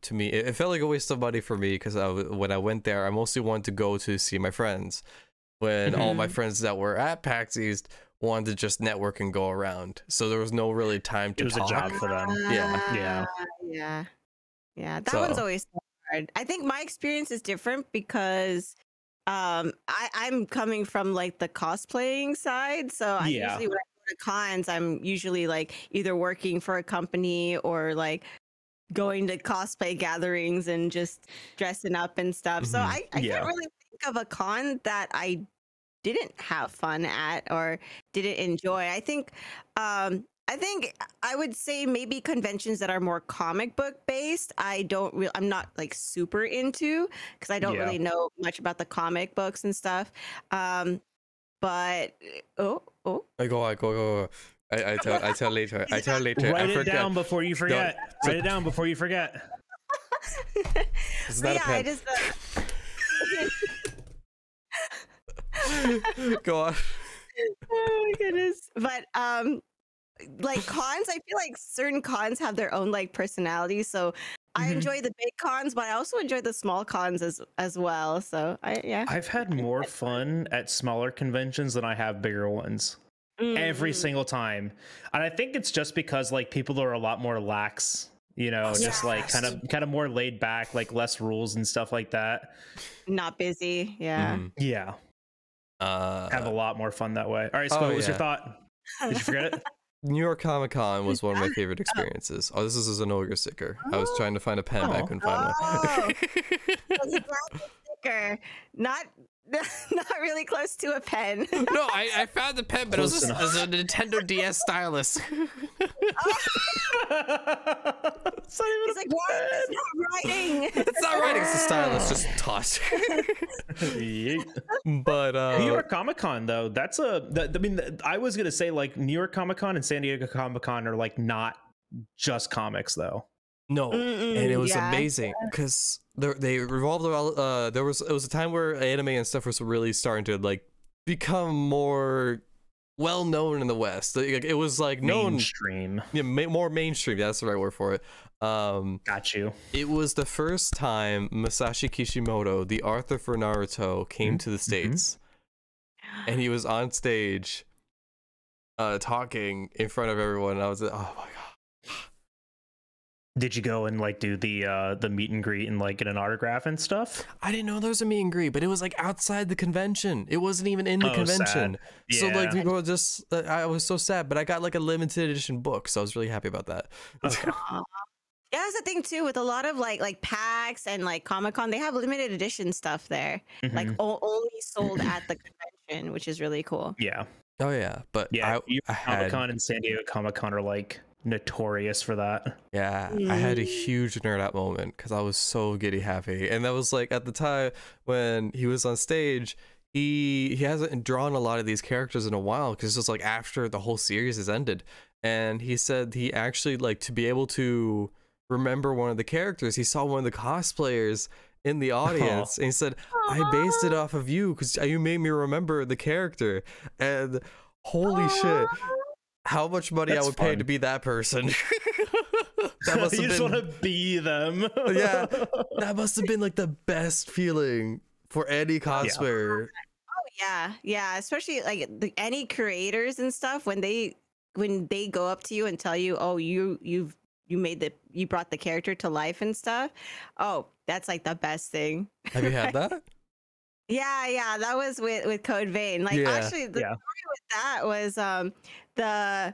to me it felt like a waste of money for me because when I went there I mostly wanted to go to see my friends when all my friends that were at PAX East wanted to just network and go around, so there was no really time to talk. It was a job for them. That one's always hard. I think my experience is different because I'm coming from like the cosplaying side, so I usually when I go to cons, I'm usually like either working for a company or like going to cosplay gatherings and just dressing up and stuff. So I can't really think of a con that I didn't have fun at or didn't enjoy. I think I would say maybe conventions that are more comic book based. I'm not like super into because I don't really know much about the comic books and stuff. But go. I tell later. Write it down bore you forget. Write it down before you forget. It's not a pen. Go on. Oh my goodness. But like cons, I feel like certain cons have their own like personality. So I enjoy the big cons, but I also enjoy the small cons as well. So I've had more fun at smaller conventions than I have bigger ones. Every single time. And I think it's just because like people are a lot more lax, you know, just like kind of more laid back, like less rules and stuff like that. Not busy. Yeah. Yeah. Have a lot more fun that way. All right, what was your thought? Did you forget it? New York Comic Con was one of my favorite experiences. Oh, this is an ogre sticker. I was trying to find a pen, but I couldn't find one. It's a graphic sticker. Not really close to a pen. No, I found the pen, but it was a Nintendo DS stylus. It's not even like, what? It's not writing. It's not writing. It's a stylus. Just toss. But New York Comic Con though, I mean, I was gonna say like New York Comic Con and San Diego Comic Con are like not just comics though. No, and it was amazing because they revolved around. It was a time where anime and stuff was really starting to like become more well known in the West. It was like mainstream. More mainstream. That's the right word for it. Got you. It was the first time Masashi Kishimoto, the author for Naruto, came to the States, and he was on stage, talking in front of everyone. And I was like, oh my god. Did you go and like do the meet and greet and like get an autograph and stuff? I didn't know there was a meet and greet, but it was like outside the convention. It wasn't even in the convention. Yeah. So like people were just, I was so sad, but I got like a limited edition book, so I was really happy about that. Okay. Yeah, that's the thing too with a lot of like PAX and like Comic-Con, they have limited edition stuff there, like only sold at the convention, which is really cool. Yeah. Oh yeah, but yeah, Comic-Con and San Diego Comic-Con are like notorious for that. Yeah, I had a huge nerd out moment because I was so giddy happy, and that was like at the time when he was on stage. He hasn't drawn a lot of these characters in a while because this was like after the whole series has ended, and he said he actually like to be able to remember one of the characters. He saw one of the cosplayers in the audience, and he said, "I based it off of you because you made me remember the character." And holy shit, how much money I would pay to be that person. That must have you just want to be them. Yeah, that must have been like the best feeling for any cosplayer. Yeah, especially like any creators and stuff when they go up to you and tell you, oh, you brought the character to life and stuff. Oh, that's like the best thing. Have you had that? Yeah, that was with Code Vein. Like actually the story with that was the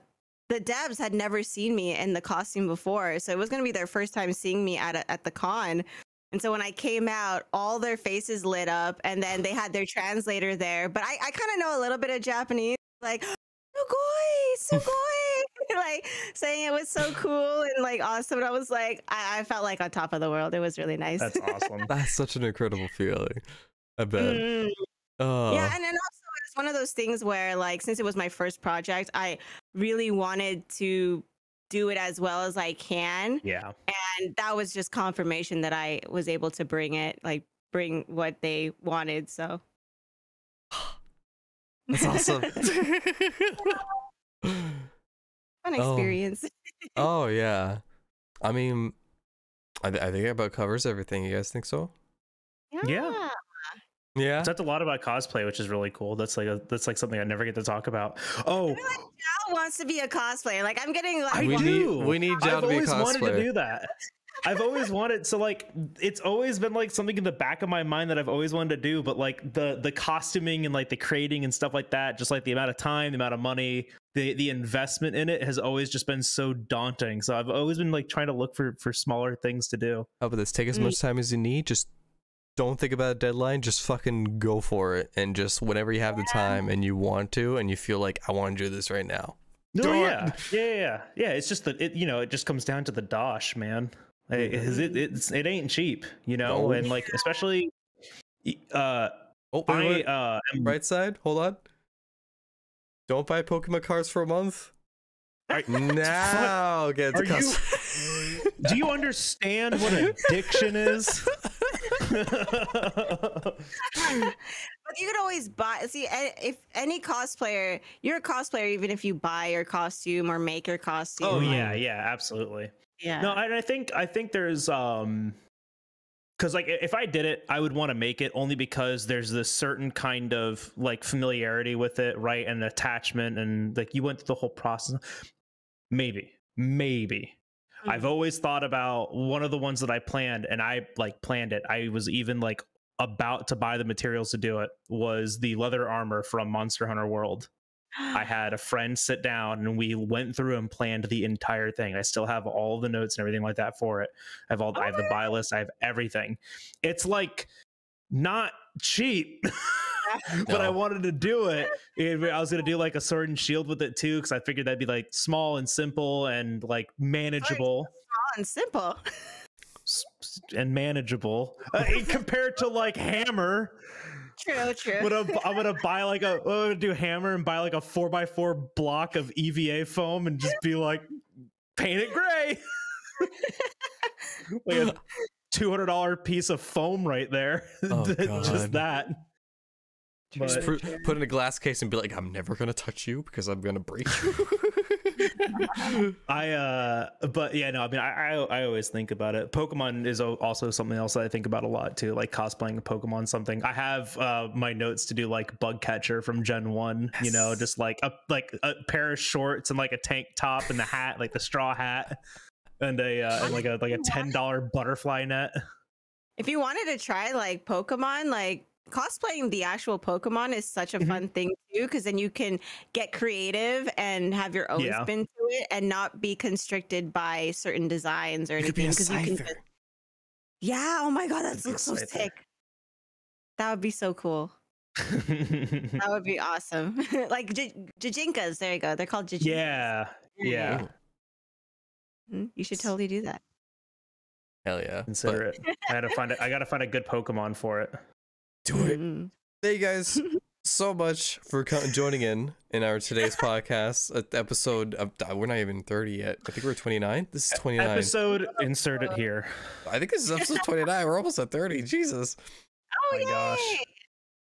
devs had never seen me in the costume before, so it was going to be their first time seeing me at the con. And so when I came out, all their faces lit up, and then they had their translator there. But I kind of know a little bit of Japanese, like sugoi, like saying it was so cool and like awesome. And I was like, I felt like on top of the world. It was really nice. That's awesome. That's such an incredible feeling. I bet. Yeah, and then also it's one of those things where like since it was my first project, I really wanted to do it as well as I can. Yeah. And that was just confirmation that I was able to bring what they wanted. So that's awesome. Fun experience. Oh yeah. I mean, I think it about covers everything. You guys think so? Yeah. Yeah. That's a lot about cosplay, which is really cool. That's like something I never get to talk about. Oh, I feel like Jal wants to be a cosplayer. Like I'm getting like we need Jal to be a cosplayer. I've always wanted to do that. I've always wanted, so like it's always been like something in the back of my mind that I've always wanted to do, but like the costuming and like the creating and stuff like that, just like the amount of time, the amount of money, the investment in it has always just been so daunting. So I've always been like trying to look for smaller things to do. How about this? Take as much time as you need. Just don't think about a deadline. Just fucking go for it, and just whenever you have the time and you want to, and you feel like I want to do this right now. No, yeah. It's just that it just comes down to the dosh, man. It ain't cheap, No. and like especially right side. Hold on. Don't buy Pokemon cards for a month. Now get to do you understand what addiction is? But you could always buy. See, if any cosplayer, you're a cosplayer, even if you buy your costume or make your costume. Oh yeah, absolutely. Yeah. No, and I think there's because like if I did it, I would want to make it only because there's this certain kind of like familiarity with it, right? And attachment, and like you went through the whole process. Maybe. I've always thought about one of the ones that I planned, and I like planned it. I was even like about to buy the materials to do it, was the leather armor from Monster Hunter World. I had a friend sit down and we went through and planned the entire thing. I still have all the notes and everything like that for it. I have the buy list. I have everything. It's like not cheap, but I wanted to do it. I was going to do like a sword and shield with it too, because I figured that'd be like small and simple and like manageable. Small and simple. And manageable compared to like hammer. True. I'm gonna buy like I'm gonna do hammer and buy like a 4x4 block of EVA foam and just be like, paint it gray. Like a $200 piece of foam right there. Oh, just that. Just put in a glass case and be like, I'm never gonna touch you because I'm gonna break you. But yeah, no, I mean, I always think about it. Pokemon is also something else that I think about a lot too, like cosplaying a Pokemon something. I have my notes to do like Bug Catcher from Gen 1, you know, just like a pair of shorts and like a tank top and the hat, like the straw hat, and like a $10 butterfly net. If you wanted to try like Pokemon, like cosplaying the actual Pokemon is such a fun thing too, because then you can get creative and have your own spin to it and not be constricted by certain designs or anything. Because you can oh my god, that looks so sick. That would be so cool. That would be awesome. Like Jijinkas, there you go. They're called Jijinkas. Yeah. You should totally do that. Hell yeah. Consider it. I gotta find a good Pokemon for it. Do it. Thank you guys so much for joining in our today's podcast episode. We're not even 30 yet. I think we're 29. This is 29. Episode, insert it here. I think this is episode 29. We're almost at 30. Jesus. Oh my gosh.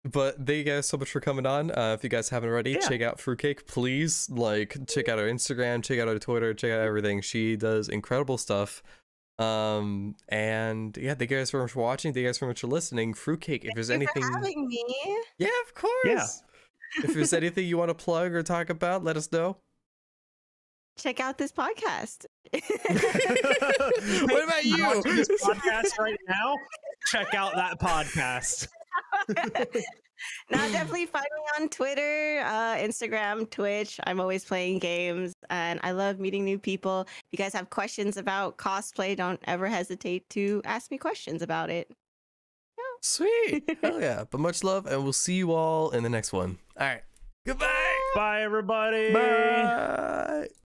But thank you guys so much for coming on. If you guys haven't already, check out FruitCake. Please, like, check out our Instagram, check out our Twitter, check out everything. She does incredible stuff. And yeah, thank you guys so much for watching. Thank you guys so much for listening. FruitCake, if there's anything for having me. Yeah, of course. Yeah. If there's anything you want to plug or talk about, let us know. Check out this podcast. What about you? This podcast right now? Check out that podcast. Now, definitely find me on Twitter, Instagram, Twitch. I'm always playing games, and I love meeting new people. If you guys have questions about cosplay, don't ever hesitate to ask me questions about it. Yeah. Sweet. Hell yeah. But much love, and we'll see you all in the next one. All right. Goodbye. Bye, everybody. Bye.